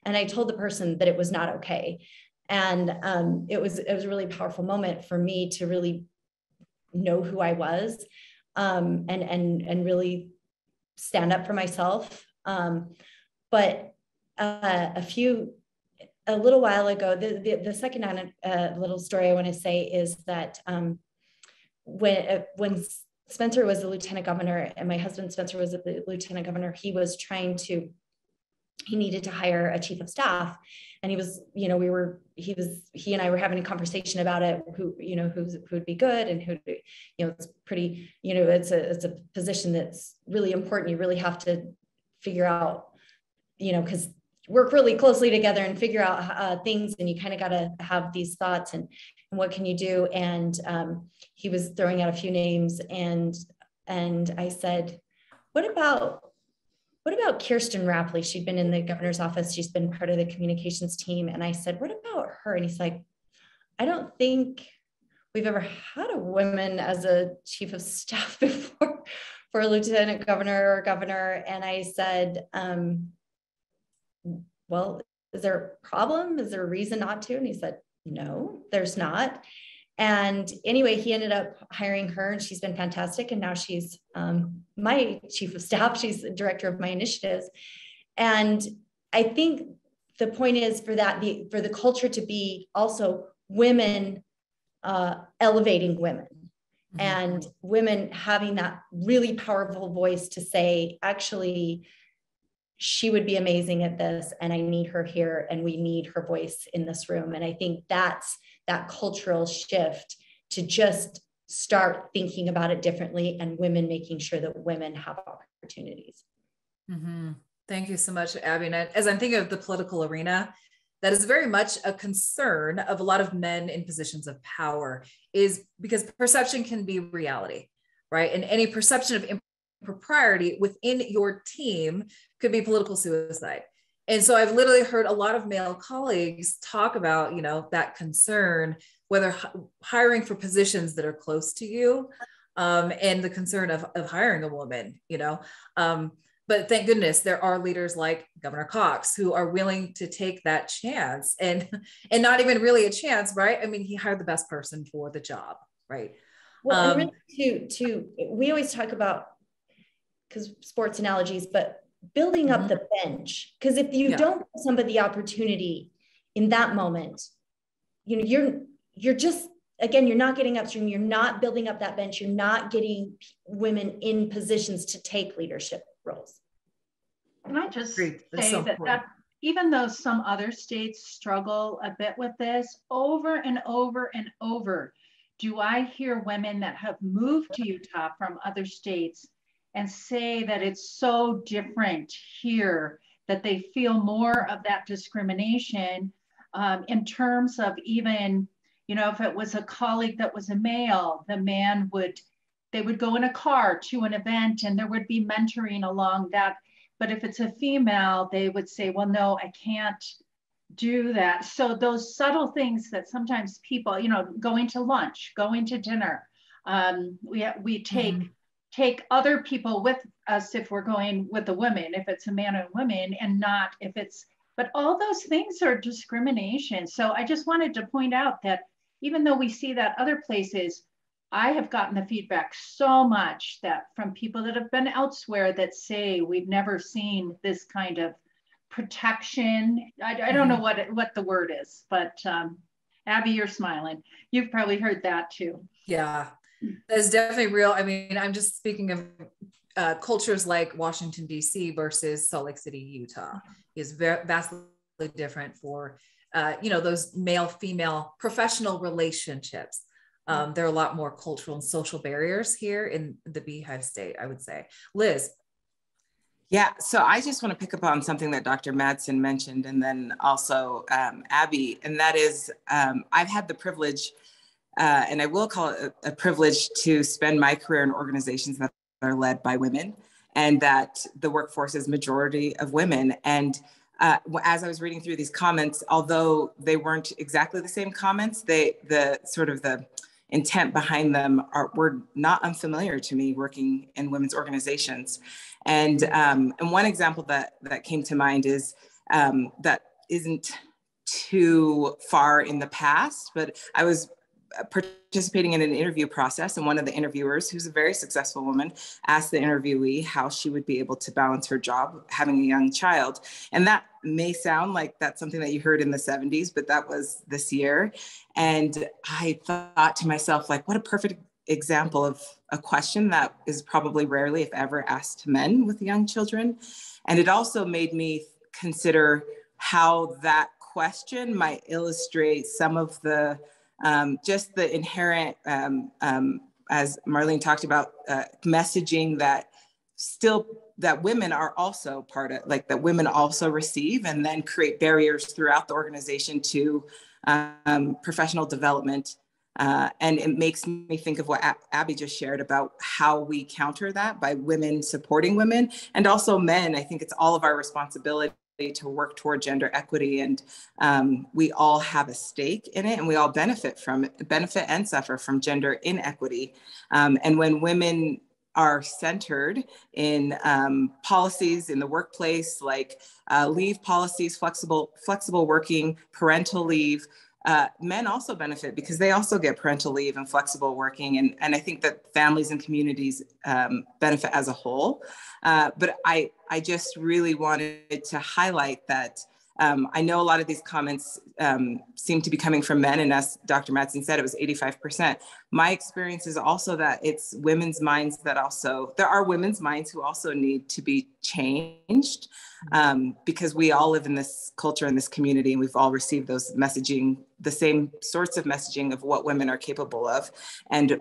And I told the person that it was not okay. And it was a really powerful moment for me to really know who I was, and really stand up for myself. But a little while ago, the second little story I want to say is that when Spencer was the lieutenant governor and my husband Spencer was the lieutenant governor, he needed to hire a chief of staff. And he and I were having a conversation about it, who'd be good and who, it's pretty, it's a position that's really important. You really have to figure out, because work really closely together and figure out things, and you kind of got to have these thoughts and what can you do? And he was throwing out a few names, and I said, what about Kirsten Rapley? She'd been in the governor's office. She's been part of the communications team. And I said, what about her? And he's like, I don't think we've ever had a woman as a chief of staff before for a lieutenant governor or governor. And I said, well, is there a problem? Is there a reason not to? And he said, no, there's not. And anyway, he ended up hiring her, and she's been fantastic. And now she's my chief of staff. She's the director of my initiatives. And I think the point is for the culture to be also women elevating women, mm-hmm. and women having that really powerful voice to say, actually, she would be amazing at this, and I need her here, and we need her voice in this room. And I think that's that cultural shift to just start thinking about it differently, and women making sure that women have opportunities. Mm-hmm. Thank you so much, Abby. And as I'm thinking of the political arena, that is very much a concern of a lot of men in positions of power, is because perception can be reality, right? And any perception of impropriety within your team could be political suicide. And so I've literally heard a lot of male colleagues talk about, that concern, whether hiring for positions that are close to you, and the concern of hiring a woman, but thank goodness there are leaders like Governor Cox who are willing to take that chance, and not even really a chance, right? I mean, he hired the best person for the job, right? Well, and really we always talk about, because sports analogies, but building up the bench. Because if you don't give somebody the opportunity in that moment, you're just, again, you're not getting upstream, you're not building up that bench, you're not getting women in positions to take leadership roles. Can I just say that even though some other states struggle a bit with this, over and over and over, do I hear women that have moved to Utah from other states and say that it's so different here, that they feel more of that discrimination in terms of even, if it was a colleague that was a male, they would go in a car to an event and there would be mentoring along that. But if it's a female, they would say, well, no, I can't do that. So those subtle things that sometimes people, going to lunch, going to dinner, we take other people with us if we're going with a woman, if it's a man and woman, and not if it's, but all those things are discrimination. So I just wanted to point out that even though we see that other places, I have gotten the feedback so much that from people that have been elsewhere that say we've never seen this kind of protection. I don't know what the word is, but Abby, you're smiling. You've probably heard that too. Yeah. That's definitely real. I mean, I'm just speaking of cultures like Washington, D.C. versus Salt Lake City, Utah is vastly different for, those male-female professional relationships. There are a lot more cultural and social barriers here in the Beehive State, I would say. Liz. Yeah, so I just want to pick up on something that Dr. Madsen mentioned, and then also Abby, and that is I've had the privilege, and I will call it a privilege, to spend my career in organizations that are led by women, and that the workforce is majority of women. And as I was reading through these comments, although they weren't exactly the same comments, the intent behind them were not unfamiliar to me working in women's organizations. And one example that came to mind is that isn't too far in the past, but I was participating in an interview process, and one of the interviewers, who's a very successful woman, asked the interviewee how she would be able to balance her job having a young child. And that may sound like that's something that you heard in the 70s, but that was this year. And I thought to myself, like, what a perfect example of a question that is probably rarely, if ever, asked to men with young children. And it also made me consider how that question might illustrate some of the just the inherent, as Marlene talked about, messaging that women are also part of, like, that women also receive and then create barriers throughout the organization to professional development. And it makes me think of what Abby just shared about how we counter that by women supporting women, and also men. I think it's all of our responsibility to work toward gender equity, and we all have a stake in it, and we all benefit and suffer from gender inequity. And when women are centered in policies in the workplace, like leave policies, flexible working, parental leave, men also benefit because they also get parental leave and flexible working. And I think that families and communities benefit as a whole. But I just really wanted to highlight that I know a lot of these comments seem to be coming from men, and as Dr. Madsen said, it was 85%. My experience is also that it's women's minds that also, there are women's minds who also need to be changed, because we all live in this culture, in this community, and we've all received those messaging, the same sorts of messaging of what women are capable of, and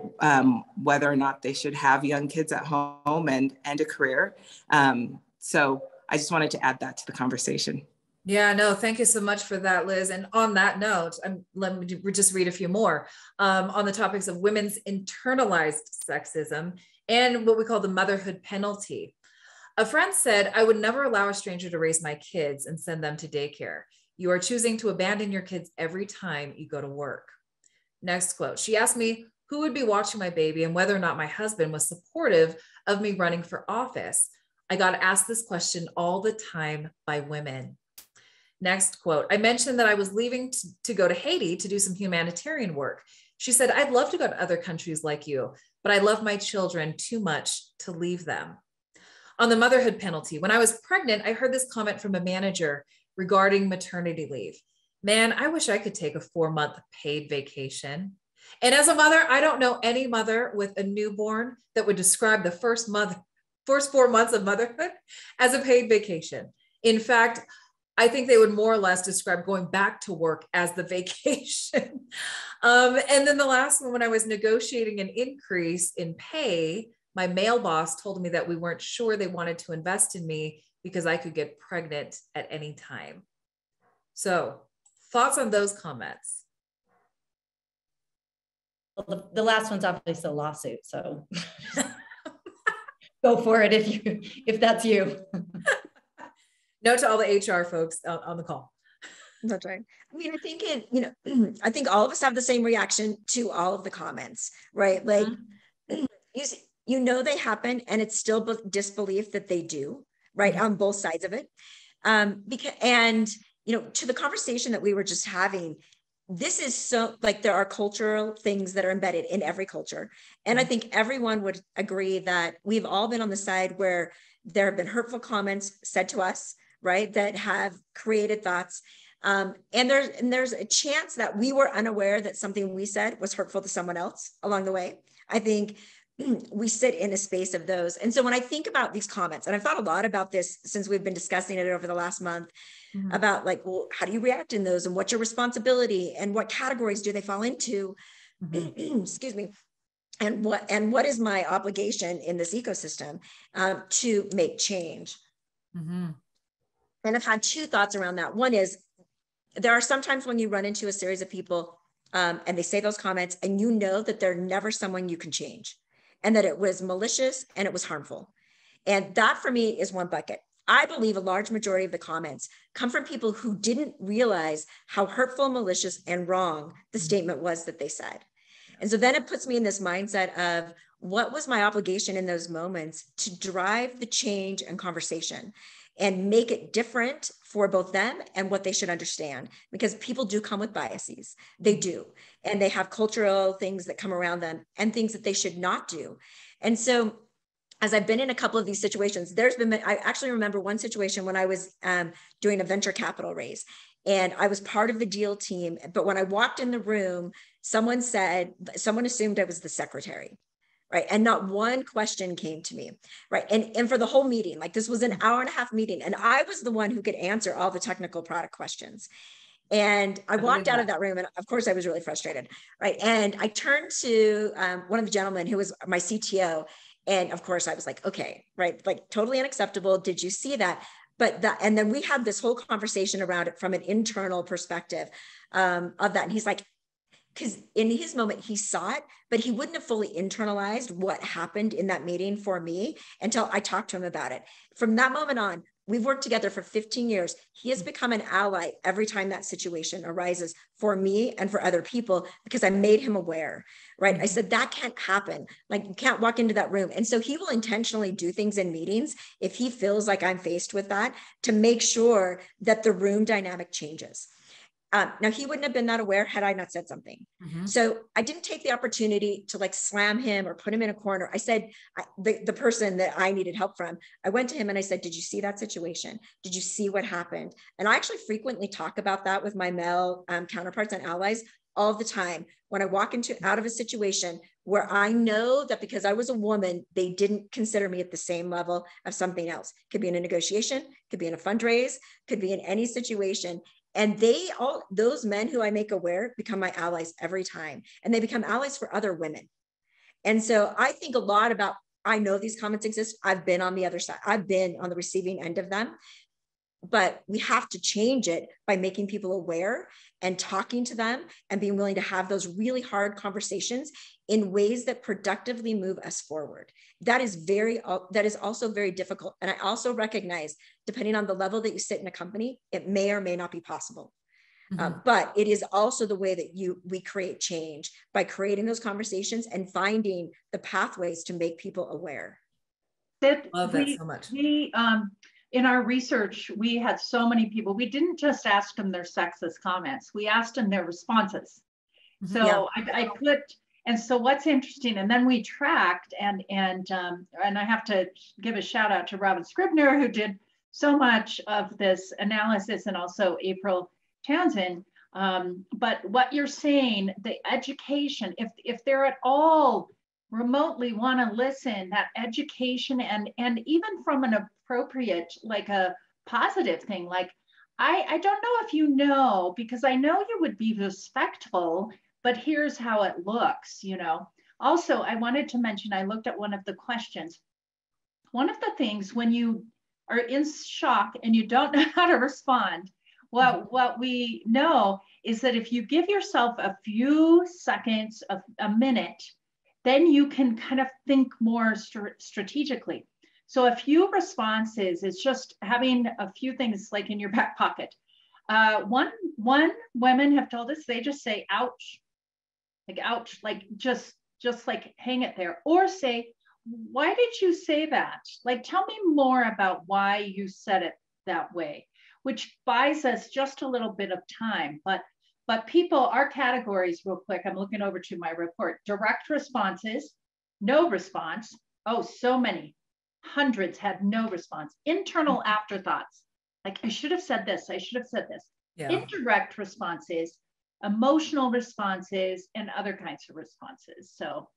whether or not they should have young kids at home and a career. So I just wanted to add that to the conversation. Yeah, no, thank you so much for that, Liz. And on that note, let me just read a few more on the topics of women's internalized sexism and what we call the motherhood penalty. A friend said, "I would never allow a stranger to raise my kids and send them to daycare. You are choosing to abandon your kids every time you go to work." Next quote, she asked me who would be watching my baby and whether or not my husband was supportive of me running for office. I got asked this question all the time by women. Next quote, I mentioned that I was leaving to go to Haiti to do some humanitarian work. She said, "I'd love to go to other countries like you, but I love my children too much to leave them." On the motherhood penalty, when I was pregnant, I heard this comment from a manager regarding maternity leave. "Man, I wish I could take a 4-month paid vacation." And as a mother, I don't know any mother with a newborn that would describe the first 4 months of motherhood as a paid vacation. In fact, I think they would more or less describe going back to work as the vacation. And then the last one, when I was negotiating an increase in pay, my male boss told me that we weren't sure they wanted to invest in me because I could get pregnant at any time. So, thoughts on those comments? Well, the last one's obviously a lawsuit, so go for it if that's you. Note to all the HR folks on the call. That's right. I mean, I think I think all of us have the same reaction to all of the comments, right? Like, you know, they happen, and it's still disbelief that they do, right? On both sides of it. To the conversation that we were just having, this is so, like, there are cultural things that are embedded in every culture. And I think everyone would agree that we've all been on the side where there have been hurtful comments said to us, right, that have created thoughts. And there's a chance that we were unaware that something we said was hurtful to someone else along the way. I think we sit in a space of those. And so when I think about these comments, and I've thought a lot about this since we've been discussing it over the last month, about, like, well, how do you react in those, and what's your responsibility, and what categories do they fall into? Excuse me. And what is my obligation in this ecosystem to make change? And I've had two thoughts around that. One is, there are sometimes when you run into a series of people and they say those comments, and you know that they're never someone you can change, and that it was malicious and it was harmful. And that, for me, is one bucket. I believe a large majority of the comments come from people who didn't realize how hurtful, malicious, and wrong the statement was that they said. And so then it puts me in this mindset of, what was my obligation in those moments to drive the change and conversation? and make it different for both them and what they should understand, because people do come with biases. They do. And they have cultural things that come around them and things that they should not do. And so as I've been in a couple of these situations, I actually remember one situation when I was doing a venture capital raise, and I was part of the deal team. But when I walked in the room, someone assumed I was the secretary. Right. And not one question came to me. Right. And for the whole meeting, like this was an hour and a half meeting, and I was the one who could answer all the technical product questions. And I walked out of that room, and of course I was really frustrated. Right. And I turned to one of the gentlemen who was my CTO. And of course I was like, okay, right. Like totally unacceptable. Did you see that? And then we had this whole conversation around it from an internal perspective of that. And he's like, because in his moment, he saw it, but he wouldn't have fully internalized what happened in that meeting for me until I talked to him about it. From that moment on, we've worked together for 15 years. He has become an ally every time that situation arises for me and for other people, because I made him aware, right? I said, that can't happen. Like, you can't walk into that room. And so he will intentionally do things in meetings if he feels like I'm faced with that, to make sure that the room dynamic changes. Now, he wouldn't have been that aware had I not said something. So I didn't take the opportunity to like slam him or put him in a corner. I said, the person that I needed help from, I went to him and I said, did you see that situation? Did you see what happened? And I actually frequently talk about that with my male counterparts and allies all the time. When I walk out of a situation where I know that because I was a woman, they didn't consider me at the same level of something else. Could be in a negotiation, could be in a fundraise, could be in any situation. And those men who I make aware become my allies every time. And they become allies for other women. And so I think a lot about, I know these comments exist. I've been on the other side. I've been on the receiving end of them. But we have to change it by making people aware and talking to them and being willing to have those really hard conversations in ways that productively move us forward. That is also very difficult. And I also recognize, depending on the level that you sit in a company, it may or may not be possible. But it is also the way that we create change, by creating those conversations and finding the pathways to make people aware. Love that so much. In our research, we had so many people. We didn't just ask them their sexist comments. We asked them their responses. So I put, and so what's interesting, and then we tracked, and I have to give a shout out to Robin Scribner, who did so much of this analysis, and also April Townsend. But what you're saying, the education, if they're at all remotely want to listen, that education, and even from an appropriate, like a positive thing, like I don't know if you know, because I know you would be respectful, but here's how it looks, you know. Also, I wanted to mention, I looked at one of the questions. One of the things, when you are in shock and you don't know how to respond, what we know is that if you give yourself a few seconds, a minute, then you can kind of think more strategically. So a few responses is just having a few things like in your back pocket. One women have told us, they just say, ouch, like just like hang it there, or say, why did you say that? Like, tell me more about why you said it that way, which buys us just a little bit of time. But people, our categories real quick, I'm looking over to my report. Direct responses, no response. Oh, so many, hundreds had no response. Internal afterthoughts, like I should have said this, I should have said this. Yeah. Indirect responses, emotional responses, and other kinds of responses. So.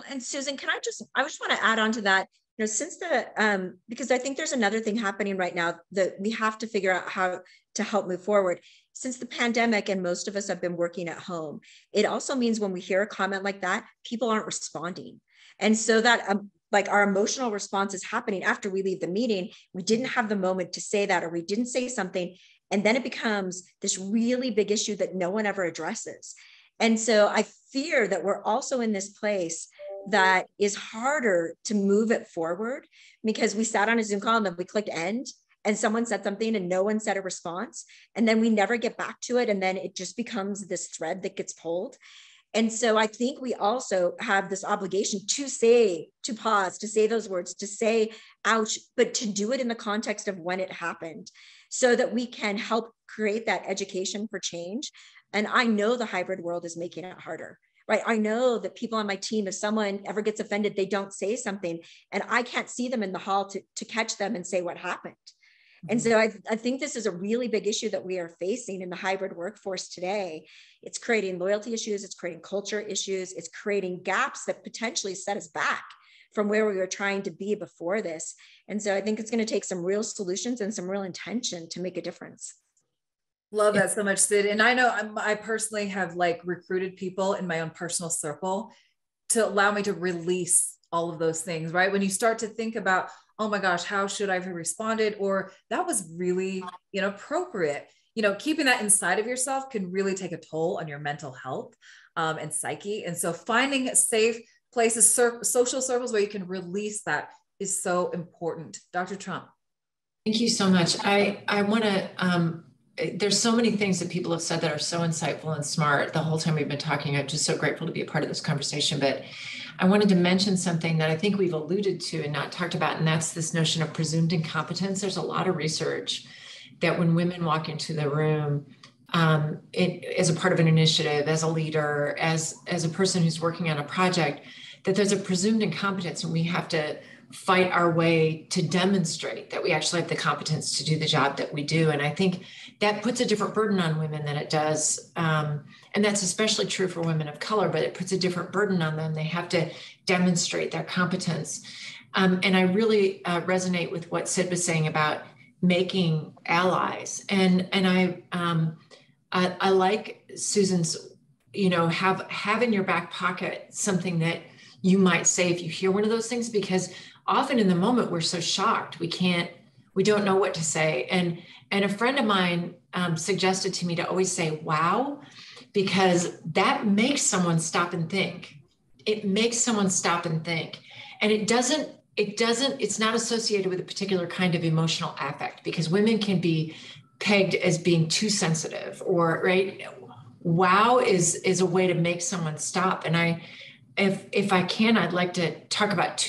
And Susan, I just want to add on to that, you know, since because I think there's another thing happening right now that we have to figure out how to help move forward. Since the pandemic and most of us have been working at home, it also means when we hear a comment like that, people aren't responding. And so that like our emotional response is happening after we leave the meeting. We didn't have the moment to say that, or we didn't say something. And then it becomes this really big issue that no one ever addresses. And so I fear that we're also in this place that is harder to move it forward, because we sat on a Zoom call and then we clicked end and someone said something and no one said a response. And then we never get back to it. And then it just becomes this thread that gets pulled. And so I think we also have this obligation to pause, to say those words, to say, ouch, but to do it in the context of when it happened so that we can help create that education for change. And I know the hybrid world is making it harder, right? I know that people on my team, if someone ever gets offended, they don't say something, and I can't see them in the hall to catch them and say what happened. And so I think this is a really big issue that we are facing in the hybrid workforce today. It's creating loyalty issues, it's creating culture issues, it's creating gaps that potentially set us back from where we were trying to be before this. And so I think it's going to take some real solutions and some real intention to make a difference. Love that so much, Sid. And I know I personally have like recruited people in my own personal circle to allow me to release all of those things, right? When you start to think about, oh my gosh, how should I have responded? Or that was really inappropriate. Keeping that inside of yourself can really take a toll on your mental health and psyche. And so finding safe places, social circles where you can release that is so important. Dr. Trump. Thank you so much. I want to, there's so many things that people have said that are so insightful and smart the whole time we've been talking. I'm just so grateful to be a part of this conversation, but I wanted to mention something that I think we've alluded to and not talked about, and that's this notion of presumed incompetence. There's a lot of research that when women walk into the room, as a part of an initiative, as a leader, as a person who's working on a project, that there's a presumed incompetence, and we have to fight our way to demonstrate that we actually have the competence to do the job that we do. And I think that puts a different burden on women than it does. And that's especially true for women of color, but it puts a different burden on them. They have to demonstrate their competence. And I really resonate with what Sid was saying about making allies. And I like Susan's, have in your back pocket something that you might say if you hear one of those things, because often in the moment we're so shocked, we don't know what to say. And a friend of mine suggested to me to always say, wow, because that makes someone stop and think. It makes someone stop and think. And it's not associated with a particular kind of emotional affect, because women can be pegged as being too sensitive, or right. Wow is a way to make someone stop. And if I can, I'd like to talk about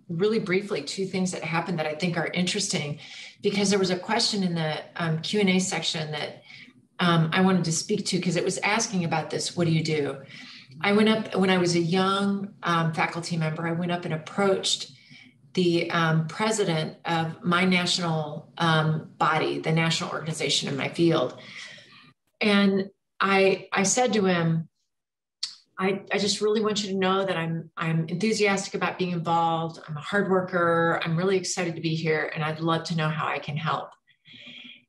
really briefly, two things that happened that I think are interesting, because there was a question in the Q&A section that I wanted to speak to, because it was asking about this. What do you do? I went up when I was a young faculty member. I went up and approached the president of my national body, the national organization in my field. And I said to him, I just really want you to know that I'm enthusiastic about being involved. I'm a hard worker. I'm really excited to be here, and I'd love to know how I can help.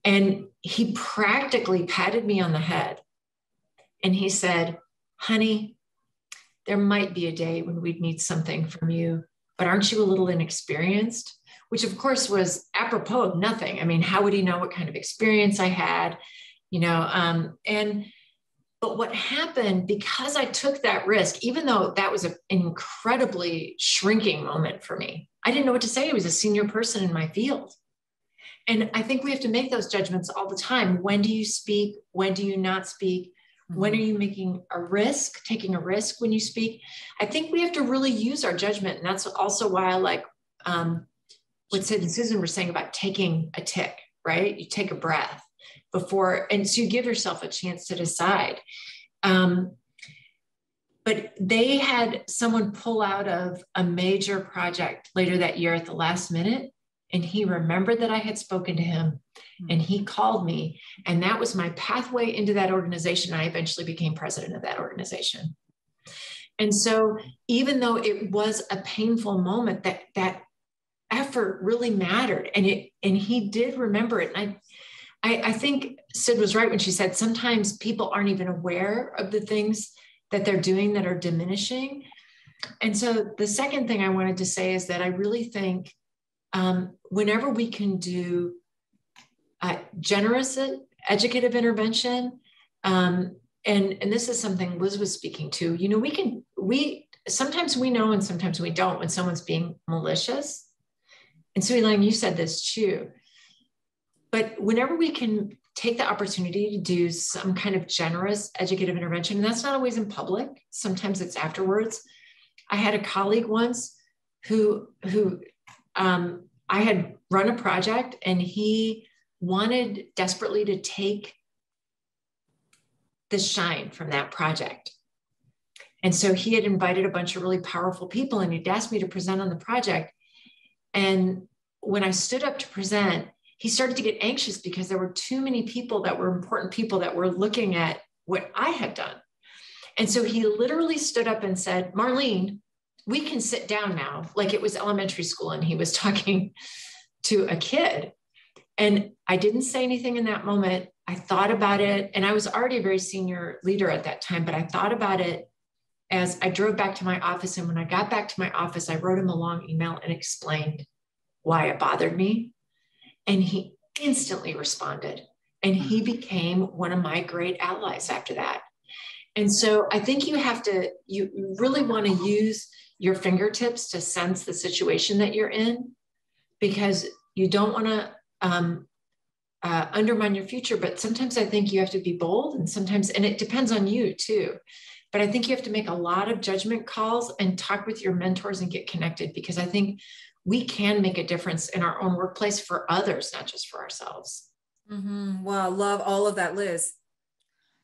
And he practically patted me on the head, and he said, honey, there might be a day when we'd need something from you, but aren't you a little inexperienced? Which of course was apropos of nothing. I mean, how would he know what kind of experience I had? But what happened, because I took that risk, even though that was an incredibly shrinking moment for me, I didn't know what to say. I was a senior person in my field. And I think we have to make those judgments all the time. When do you speak? When do you not speak? When are you taking a risk when you speak? I think we have to really use our judgment. And that's also why I like what Sid and Susan were saying about taking a tick, right? You take a breath before, and so you give yourself a chance to decide. But they had someone pull out of a major project later that year at the last minute, and he remembered that I had spoken to him, and he called me, and that was my pathway into that organization. I eventually became president of that organization. And so even though it was a painful moment, that effort really mattered, and he did remember it. And I think Sid was right when she said sometimes people aren't even aware of the things that they're doing that are diminishing. And so the second thing I wanted to say is that I really think whenever we can do generous educative intervention, and this is something Liz was speaking to, we sometimes we know and sometimes we don't when someone's being malicious. And Sue Lang, you said this too. But whenever we can take the opportunity to do some kind of generous educative intervention. And that's not always in public. Sometimes it's afterwards. I had a colleague once who I had run a project, and he wanted desperately to take the shine from that project. And so he had invited a bunch of really powerful people, and he'd asked me to present on the project. And when I stood up to present, he started to get anxious because there were too many people that were important people that were looking at what I had done. And so he literally stood up and said, Marlene, we can sit down now. Like it was elementary school, and he was talking to a kid. And I didn't say anything in that moment. I thought about it, and I was already a very senior leader at that time, but I thought about it as I drove back to my office. And when I got back to my office, I wrote him a long email and explained why it bothered me. And he instantly responded, and he became one of my great allies after that. And so I think you really want to use your fingertips to sense the situation that you're in, because you don't want to undermine your future. But sometimes I think you have to be bold, and it depends on you too. But I think you have to make a lot of judgment calls and talk with your mentors and get connected, because I think we can make a difference in our own workplace for others, not just for ourselves. Mm-hmm. Wow, love all of that, Liz.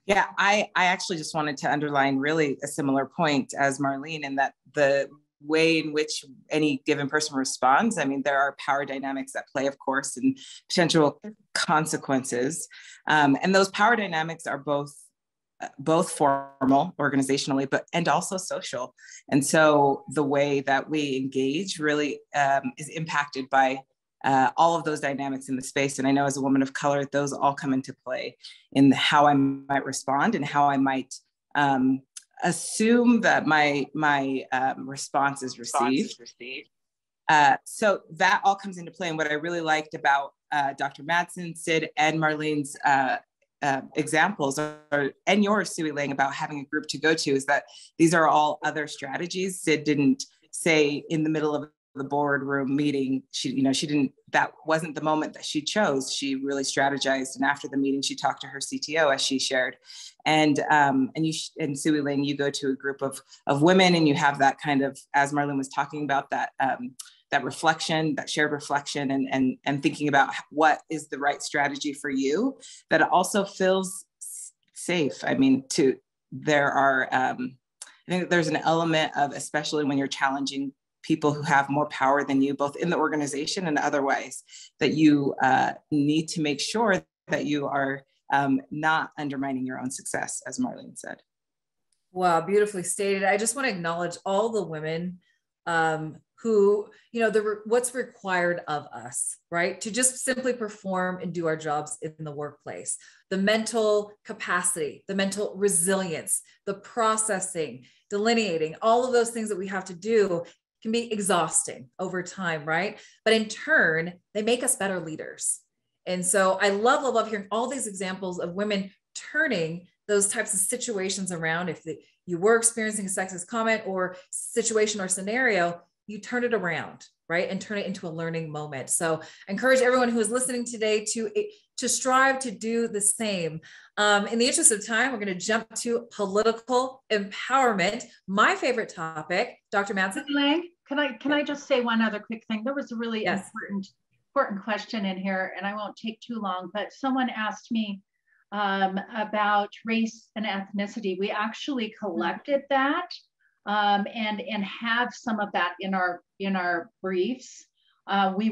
Yeah, I actually just wanted to underline really a similar point as Marlene, in that the way in which any given person responds, I mean, there are power dynamics at play, of course, and potential consequences. And those power dynamics are both formal organizationally, and also social. And so the way that we engage really is impacted by all of those dynamics in the space. And I know as a woman of color, those all come into play in how I might respond and how I might assume that my response is received. So that all comes into play. And what I really liked about Dr. Madsen, Sid, and Marlene's examples, and yours, Sui Ling, about having a group to go to, is that these are all other strategies. Sid didn't say in the middle of the boardroom meeting, that wasn't the moment that she chose. She really strategized, and after the meeting, she talked to her CTO, as she shared. And Sui Ling, you go to a group of women, and you have that kind of, as Marlene was talking about, that reflection, that shared reflection, and thinking about what is the right strategy for you, that also feels safe. I mean, I think there's an element of, especially when you're challenging people who have more power than you, both in the organization and otherwise, that you need to make sure that you are not undermining your own success, as Marlene said. Wow, beautifully stated. I just want to acknowledge all the women who, what's required of us, right? To just simply perform and do our jobs in the workplace. The mental capacity, the mental resilience, the processing, delineating, all of those things that we have to do can be exhausting over time, right? But in turn, they make us better leaders. And so I love hearing all these examples of women turning those types of situations around. If you were experiencing a sexist comment or situation or scenario, you turn it around, right? And turn it into a learning moment. So I encourage everyone who is listening today to strive to do the same. In the interest of time, we're going to jump to political empowerment. My favorite topic, Dr. Madsen. Can I just say one other quick thing? There was a really important question in here, and I won't take too long, but someone asked me about race and ethnicity. We actually collected that and have some of that in our briefs. We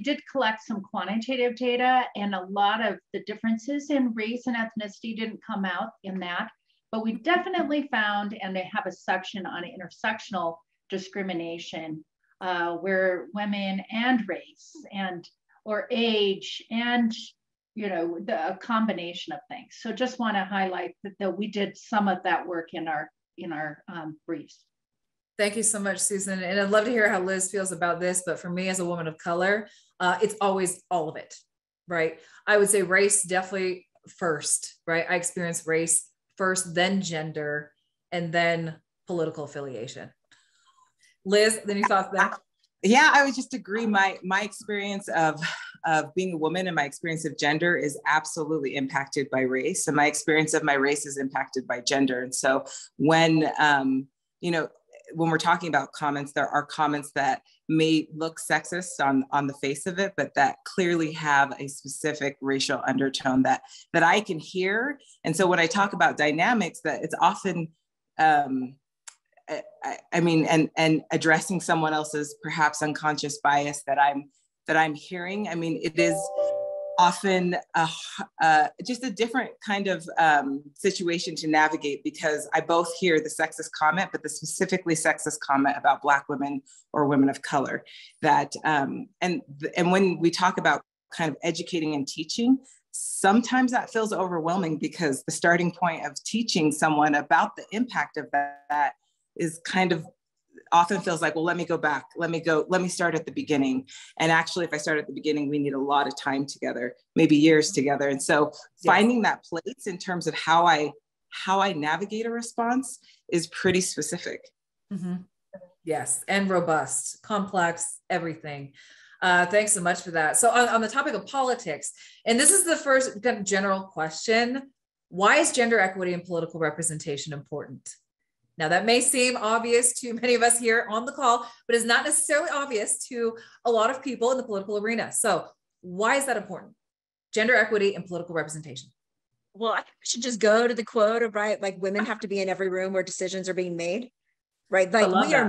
did collect some quantitative data, and a lot of the differences in race and ethnicity didn't come out in that, but we definitely found, and they have a section on intersectional discrimination where women and race or age and a combination of things. So just want to highlight that we did some of that work in our briefs. Thank you so much, Susan. And I'd love to hear how Liz feels about this, but for me as a woman of color, it's always all of it, right? I would say race definitely first, right? I experienced race first, then gender, and then political affiliation. Liz, any thoughts there? Yeah, I would just agree. My experience of of being a woman and my experience of gender is absolutely impacted by race, and my experience of my race is impacted by gender. And so when, when we're talking about comments, there are comments that may look sexist on the face of it, but that clearly have a specific racial undertone that I can hear. And so when I talk about dynamics, that it's often, and addressing someone else's perhaps unconscious bias that I'm hearing. I mean, it is often just a different kind of situation to navigate, because I both hear the sexist comment, but the specifically sexist comment about Black women or women of color. That and when we talk about kind of educating and teaching, sometimes that feels overwhelming, because the starting point of teaching someone about the impact of that is kind of often feels like, well, let me go back. Let me start at the beginning. And actually, if I start at the beginning, we need a lot of time together, maybe years together. And so finding that place in terms of how I navigate a response is pretty specific. Mm-hmm. Yes, and robust, complex, everything. Thanks so much for that. So on the topic of politics, and this is the first kind of general question, why is gender equity and political representation important? Now, that may seem obvious to many of us here on the call, but it's not necessarily obvious to a lot of people in the political arena. So why is that important? Gender equity and political representation. Well, I think we should just go to the quote of, right, like women have to be in every room where decisions are being made, right? Like we are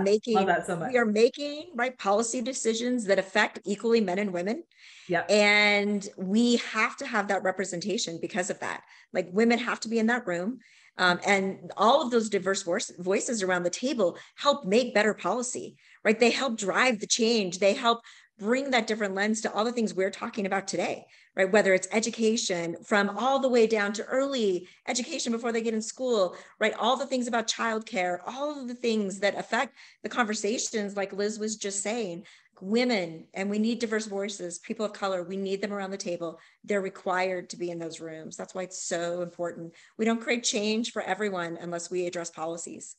making right policy decisions that affect equally men and women. Yeah. And we have to have that representation because of that. Like women have to be in that room. And all of those diverse voices around the table help make better policy, right? They help drive the change. They help bring that different lens to all the things we're talking about today, right? Whether it's education from all the way down to early education before they get in school, right? All the things about childcare, all of the things that affect the conversations, like Liz was just saying, women, and we need diverse voices, people of color, we need them around the table. They're required to be in those rooms. That's why it's so important. We don't create change for everyone unless we address policies.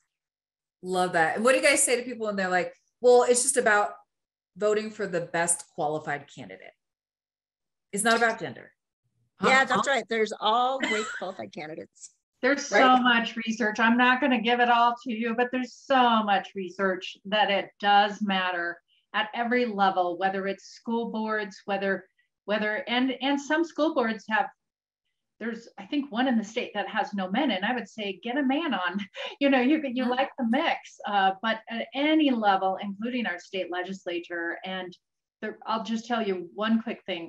Love that. And what do you guys say to people when they're like, well, it's just about voting for the best qualified candidate? It's not about gender. Yeah, that's right. There's all great qualified candidates. There's so much research. I'm not going to give it all to you, but there's so much research that it does matter at every level, whether it's school boards, and some school boards have, there's, I think, one in the state that has no men, and I would say get a man on, you like the mix, but at any level, including our state legislature. And I'll just tell you one quick thing,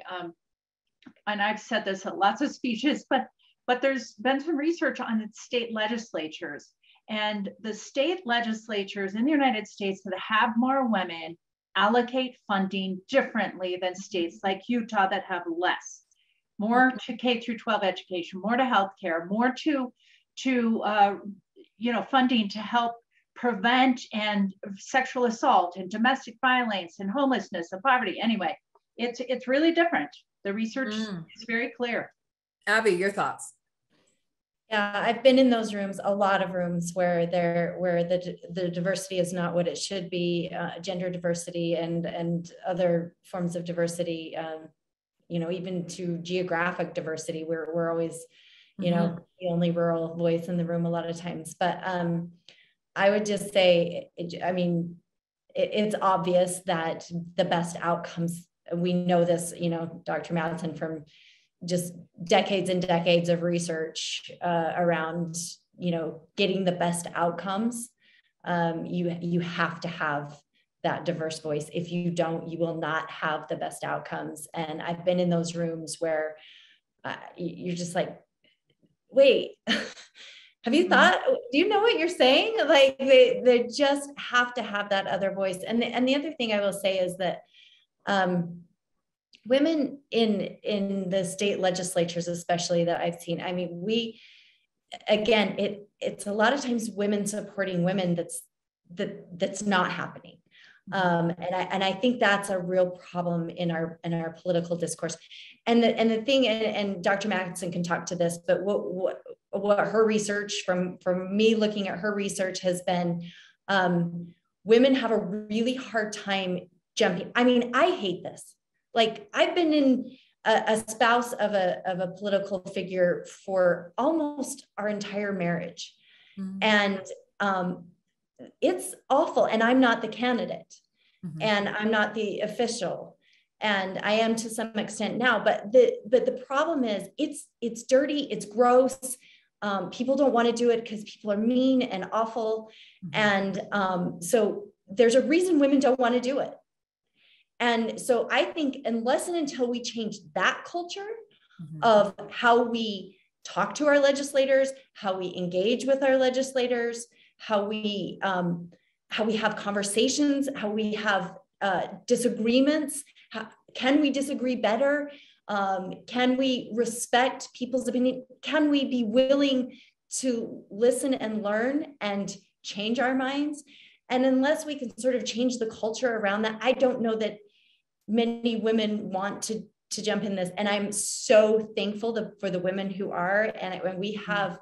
and I've said this at lots of speeches, but there's been some research on the state legislatures, and the state legislatures in the United States that have more women allocate funding differently than states like Utah that have less. More to K through 12 education, more to healthcare, more to funding to help prevent and sexual assault and domestic violence and homelessness and poverty. Anyway, it's really different. The research is very clear. Abby, your thoughts? Yeah, I've been in those rooms, a lot of rooms where the diversity is not what it should be, gender diversity and other forms of diversity, even to geographic diversity. We're always, the only rural voice in the room a lot of times. But I would just say, it's obvious that the best outcomes, we know this, Dr. Madsen, from just decades and decades of research around, getting the best outcomes. You have to have that diverse voice. If you don't, you will not have the best outcomes. And I've been in those rooms where you're just like, wait, have you thought, do you know what you're saying? Like they just have to have that other voice. And the other thing I will say is that women in the state legislatures, especially that I've seen, it's a lot of times women supporting women that's not happening. And I think that's a real problem in our political discourse. And the thing, and Dr. Madsen can talk to this, but what her research from me looking at her research has been, women have a really hard time jumping. I hate this. Like I've been in a spouse of a political figure for almost our entire marriage. Mm-hmm. And it's awful. And I'm not the candidate. Mm-hmm. And I'm not the official. And I am to some extent now, but the problem is it's dirty, it's gross. People don't want to do it because people are mean and awful. Mm-hmm. And so there's a reason women don't want to do it. And so I think unless and until we change that culture mm-hmm. of how we talk to our legislators, how we engage with our legislators, how we have conversations, how we have disagreements, can we disagree better? Can we respect people's opinion? Can we be willing to listen and learn and change our minds? And unless we can sort of change the culture around that, I don't know that many women want to jump in this. And I'm so thankful for the women who are, and we have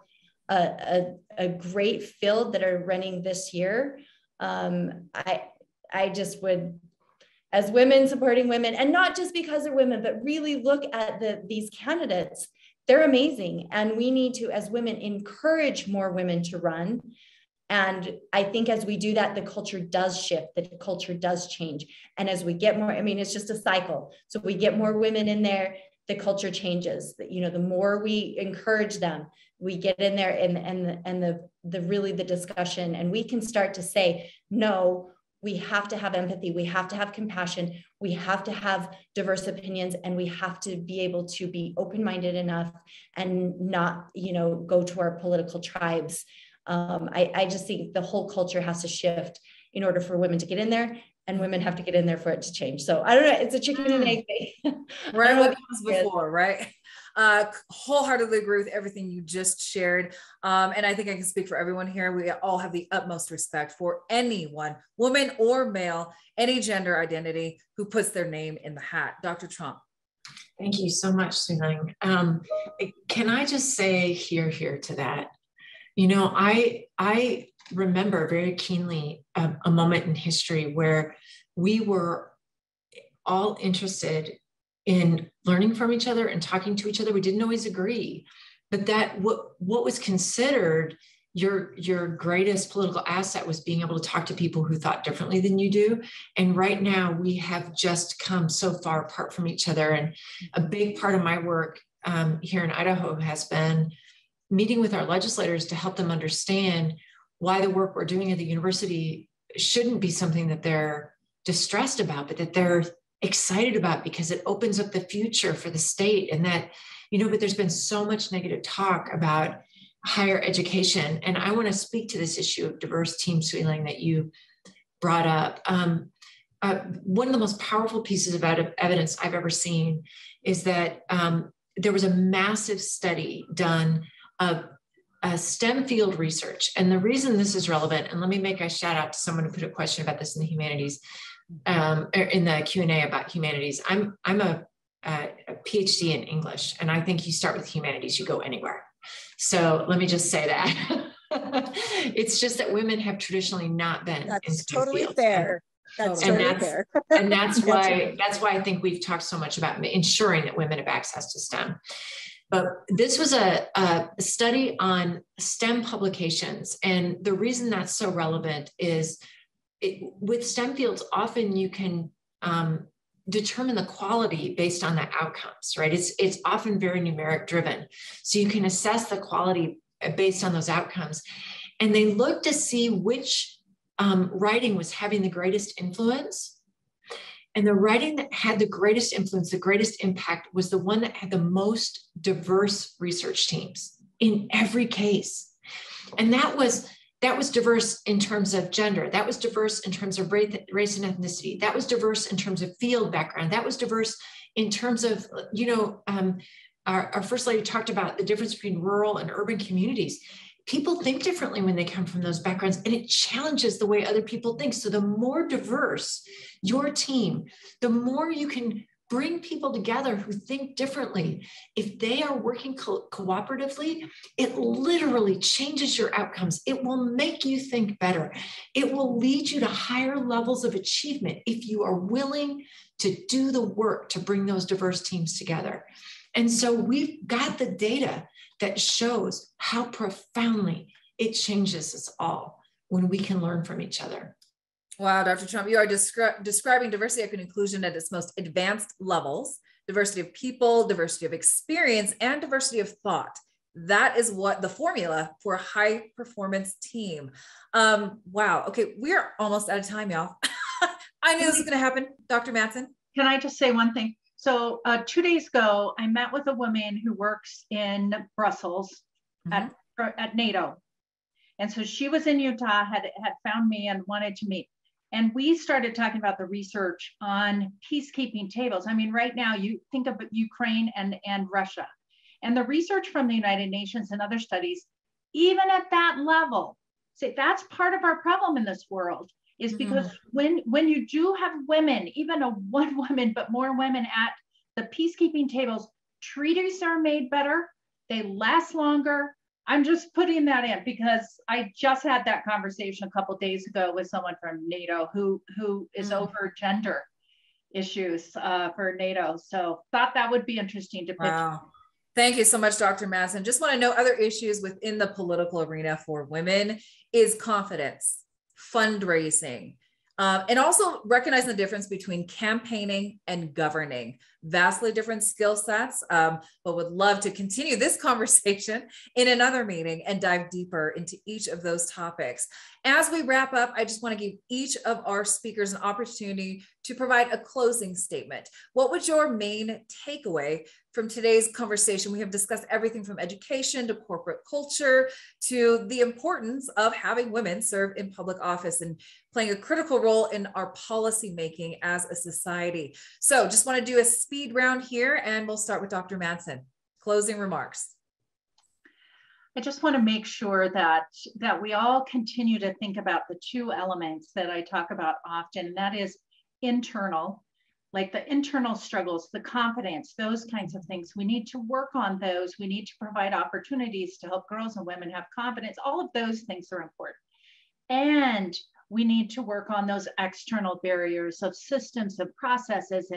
a great field that are running this year. I just would, as women supporting women, and not just because they're women, but really look at these candidates. They're amazing. And we need to, as women, encourage more women to run. And I think as we do that, the culture does shift, the culture does change. And as we get more, I mean, it's just a cycle. So we get more women in there, the culture changes. You know, the more we encourage them, we get in there and the really the discussion, and we can start to say, no, we have to have empathy. We have to have compassion. We have to have diverse opinions, and we have to be able to be open-minded enough and not, you know, go to our political tribes. I just think the whole culture has to shift in order for women to get in there, and women have to get in there for it to change. So I don't know, it's a chicken and egg thing. Right, what comes before, right? Wholeheartedly agree with everything you just shared. And I think I can speak for everyone here. We all have the utmost respect for anyone, woman or male, any gender identity, who puts their name in the hat. Dr. Trump. Thank you so much, Sui-Ling. Can I just say here to that? You know, I remember very keenly a moment in history where we were all interested in learning from each other and talking to each other. We didn't always agree, but that what was considered your greatest political asset was being able to talk to people who thought differently than you do. And right now we have just come so far apart from each other. And a big part of my work here in Idaho has been meeting with our legislators to help them understand why the work we're doing at the university shouldn't be something that they're distressed about, but that they're excited about because it opens up the future for the state. And that, you know, but there's been so much negative talk about higher education. And I want to speak to this issue of diverse team, Sui-Ling, that you brought up. One of the most powerful pieces of evidence I've ever seen is that there was a massive study done of STEM field research. And the reason this is relevant, and let me make a shout out to someone who put a question about this in the humanities, in the Q&A about humanities. I'm a PhD in English, and I think you start with humanities, you go anywhere. So let me just say that. It's just that women have traditionally not been. That's totally fair. That's totally fair. And that's why I think we've talked so much about ensuring that women have access to STEM. But this was a study on STEM publications. And the reason that's so relevant is with STEM fields, often you can determine the quality based on the outcomes, right? It's often very numeric driven. So you can assess the quality based on those outcomes. And they looked to see which writing was having the greatest influence. And the writing that had the greatest influence, the greatest impact, was the one that had the most diverse research teams in every case. And that was diverse in terms of gender. That was diverse in terms of race and ethnicity. That was diverse in terms of field background. That was diverse in terms of, you know, our First Lady talked about the difference between rural and urban communities. People think differently when they come from those backgrounds, and it challenges the way other people think. So the more diverse your team, the more you can bring people together who think differently. If they are working cooperatively, it literally changes your outcomes. It will make you think better. It will lead you to higher levels of achievement if you are willing to do the work to bring those diverse teams together. And so we've got the data that shows how profoundly it changes us all when we can learn from each other. Wow, Dr. Trump, you are describing diversity, equity, and inclusion at its most advanced levels: diversity of people, diversity of experience, and diversity of thought. That is what the formula for a high performance team. Wow. Okay, we are almost out of time, y'all. I knew this was going to happen. Dr. Madsen. Can I just say one thing? So 2 days ago, I met with a woman who works in Brussels at NATO. And so she was in Utah, had found me and wanted to meet. And we started talking about the research on peacekeeping tables. I mean, right now you think of Ukraine and Russia, and the research from the United Nations and other studies, even at that level, say that's part of our problem in this world, is because when you do have women, even one woman, but more women at the peacekeeping tables, treaties are made better, they last longer. I'm just putting that in because I just had that conversation a couple of days ago with someone from NATO who is over gender issues for NATO. So thought that would be interesting to pitch. Wow. Thank you so much, Dr. Madsen. Just want to know other issues within the political arena for women is confidence, fundraising, and also recognizing the difference between campaigning and governing. Vastly different skill sets, but would love to continue this conversation in another meeting and dive deeper into each of those topics. As we wrap up, I just want to give each of our speakers an opportunity to provide a closing statement. What would your main takeaway from today's conversation? We have discussed everything from education to corporate culture to the importance of having women serve in public office and playing a critical role in our policy making as a society. So just want to do a speed round here, and we'll start with Dr. Madsen. Closing remarks. I just want to make sure that we all continue to think about the two elements that I talk about often, and that is internal, like the internal struggles, the confidence, those kinds of things. We need to work on those. We need to provide opportunities to help girls and women have confidence. All of those things are important. And we need to work on those external barriers of systems, of processes,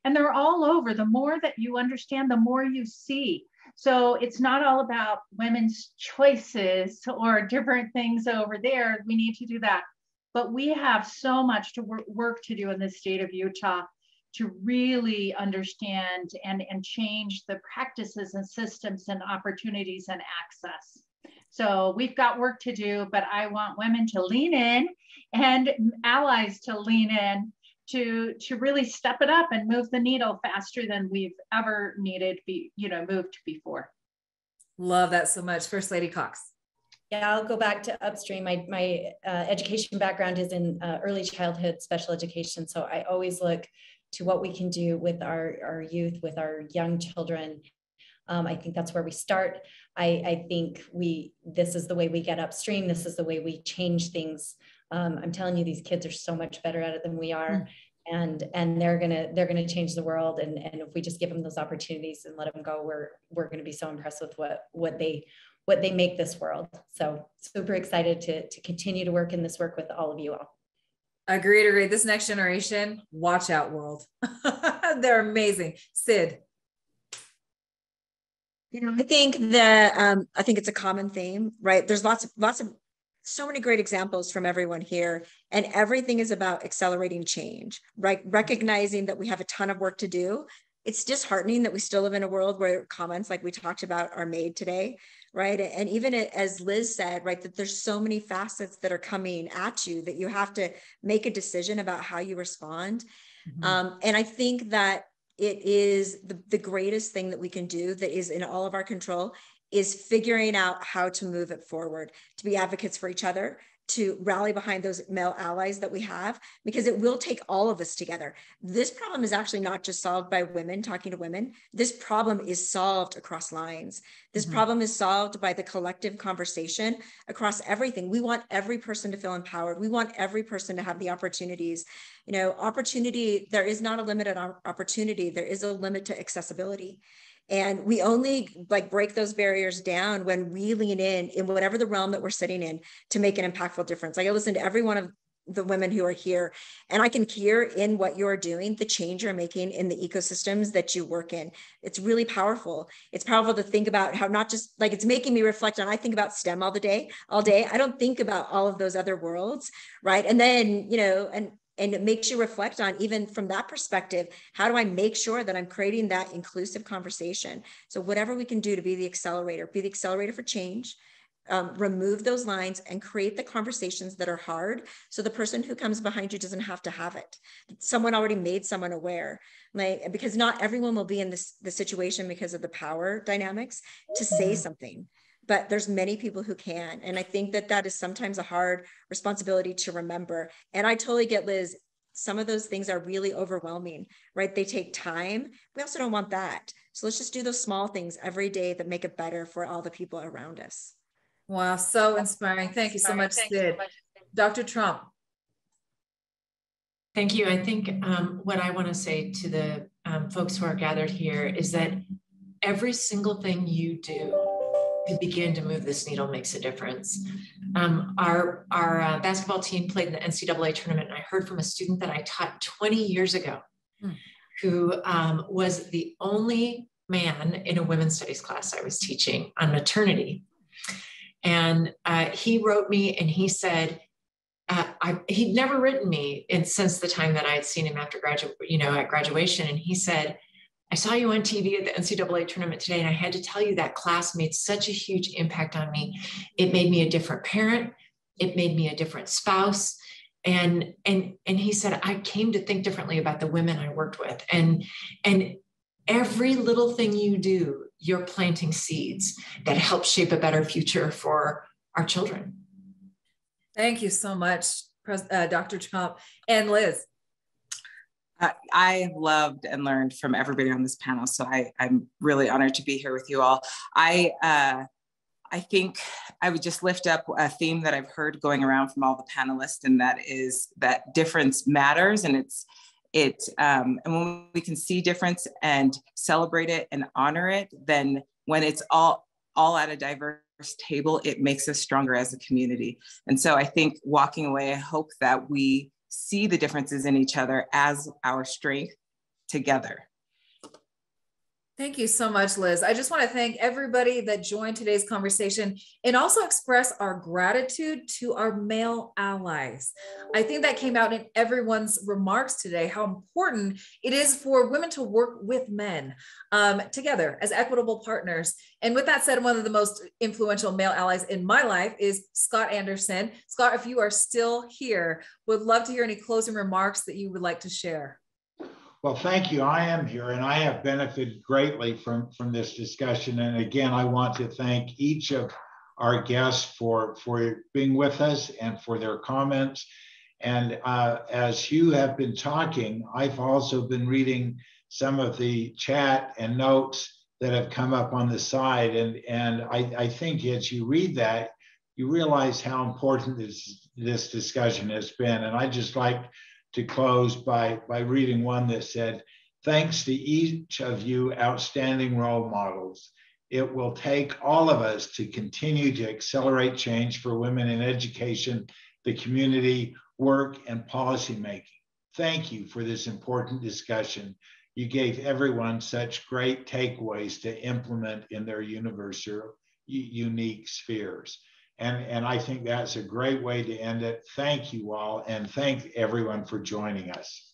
and they're all over. The more that you understand, the more you see. So it's not all about women's choices or different things over there. We need to do that. But we have so much to work to do in the state of Utah to really understand and change the practices and systems and opportunities and access. So we've got work to do, but I want women to lean in and allies to lean in to really step it up and move the needle faster than we've ever moved before. Love that so much. First Lady Cox. Yeah, I'll go back to upstream. My education background is in early childhood special education. So I always look to what we can do with our youth, with our young children. I think that's where we start. I think this is the way we get upstream. This is the way we change things. I'm telling you, these kids are so much better at it than we are. And they're gonna change the world. And if we just give them those opportunities and let them go, we're gonna be so impressed with what they make this world. So super excited to continue to work in this work with all of you all. Agreed. This next generation, watch out, world. They're amazing. Sid. I think I think it's a common theme, right? There's lots of so many great examples from everyone here, and everything is about accelerating change, right? Recognizing that we have a ton of work to do. It's disheartening that we still live in a world where comments like we talked about are made today, right? And even as Liz said, right, that there's so many facets that are coming at you that you have to make a decision about how you respond. And I think that it is the greatest thing that we can do that is in all of our control is figuring out how to move it forward, to be advocates for each other, to rally behind those male allies that we have, because it will take all of us together. This problem is actually not just solved by women talking to women. This problem is solved across lines. This problem is solved by the collective conversation across everything. We want every person to feel empowered. We want every person to have the opportunities. You know, opportunity, there is not a limited opportunity. There is a limit to accessibility. And we only like break those barriers down when we lean in whatever the realm that we're sitting in to make an impactful difference. Like I listen to every one of the women who are here, and I can hear in what you're doing, the change you're making in the ecosystems that you work in. It's really powerful. It's powerful to think about how not just like it's making me reflect on, I think about STEM all day. I don't think about all of those other worlds, right? And then, you know, and it makes you reflect on, even from that perspective, how do I make sure that I'm creating that inclusive conversation? So whatever we can do to be the accelerator for change, remove those lines and create the conversations that are hard. So the person who comes behind you doesn't have to have it. Someone already made someone aware, like, because not everyone will be in the situation because of the power dynamics to say something. But there's many people who can. And I think that that is sometimes a hard responsibility to remember. And I totally get, Liz, some of those things are really overwhelming, right? They take time. We also don't want that. So let's just do those small things every day that make it better for all the people around us. Wow, so inspiring. Thank you so much, Sid. Dr. Trump. Thank you. I think what I want to say to the folks who are gathered here is that every single thing you do to begin to move this needle makes a difference. Our basketball team played in the NCAA tournament, and I heard from a student that I taught 20 years ago who was the only man in a women's studies class I was teaching on maternity. And he wrote me and he said, he'd never written me since the time that I had seen him after at graduation. And he said, I saw you on TV at the NCAA tournament today, and I had to tell you that class made such a huge impact on me. It made me a different parent. It made me a different spouse. And he said, I came to think differently about the women I worked with. And every little thing you do, you're planting seeds that help shape a better future for our children. Thank you so much, Dr. Trump. And Liz. I loved and learned from everybody on this panel, so I'm really honored to be here with you all. I think I would just lift up a theme that I've heard going around from all the panelists, and that is that difference matters, and and when we can see difference and celebrate it and honor it, then when it's all at a diverse table, it makes us stronger as a community. And so I think walking away, I hope that we see the differences in each other as our strength together. Thank you so much, Liz. I just want to thank everybody that joined today's conversation and also express our gratitude to our male allies. I think that came out in everyone's remarks today, how important it is for women to work with men together as equitable partners. And with that said, one of the most influential male allies in my life is Scott Anderson. Scott, if you are still here, would love to hear any closing remarks that you would like to share. Well, thank you. I am here and I have benefited greatly from this discussion. And again, I want to thank each of our guests for being with us and for their comments. And as you have been talking, I've also been reading some of the chat and notes that have come up on the side. And I think as you read that, you realize how important this discussion has been. And I just like to close by reading one that said, thanks to each of you outstanding role models. It will take all of us to continue to accelerate change for women in education, the community, work, and policymaking. Thank you for this important discussion. You gave everyone such great takeaways to implement in their unique spheres. And I think that's a great way to end it. Thank you all, and thank everyone for joining us.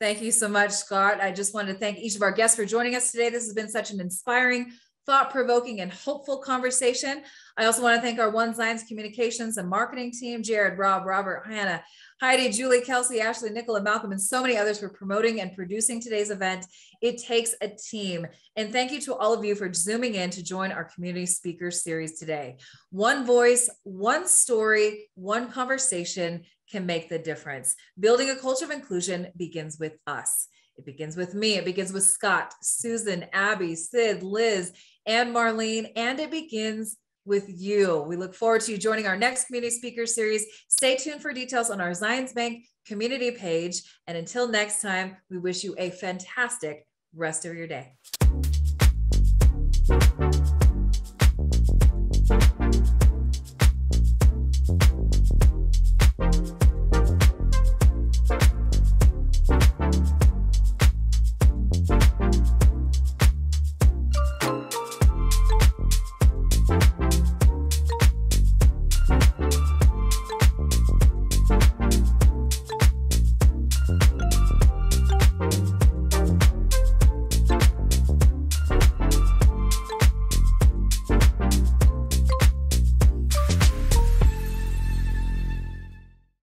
Thank you so much, Scott. I just want to thank each of our guests for joining us today. This has been such an inspiring, thought-provoking, and hopeful conversation. I also want to thank our One Science Communications and Marketing team, Jared, Rob, Robert, Hannah, Heidi, Julie, Kelsey, Ashley, Nicola, Malcolm, and so many others for promoting and producing today's event. It takes a team. And thank you to all of you for zooming in to join our community speaker series today. One voice, one story, one conversation can make the difference. Building a culture of inclusion begins with us. It begins with me. It begins with Scott, Susan, Abby, Sid, Liz, and Marlene, and it begins with you. We look forward to you joining our next community speaker series. Stay tuned for details on our Zions Bank community page. And until next time, we wish you a fantastic rest of your day.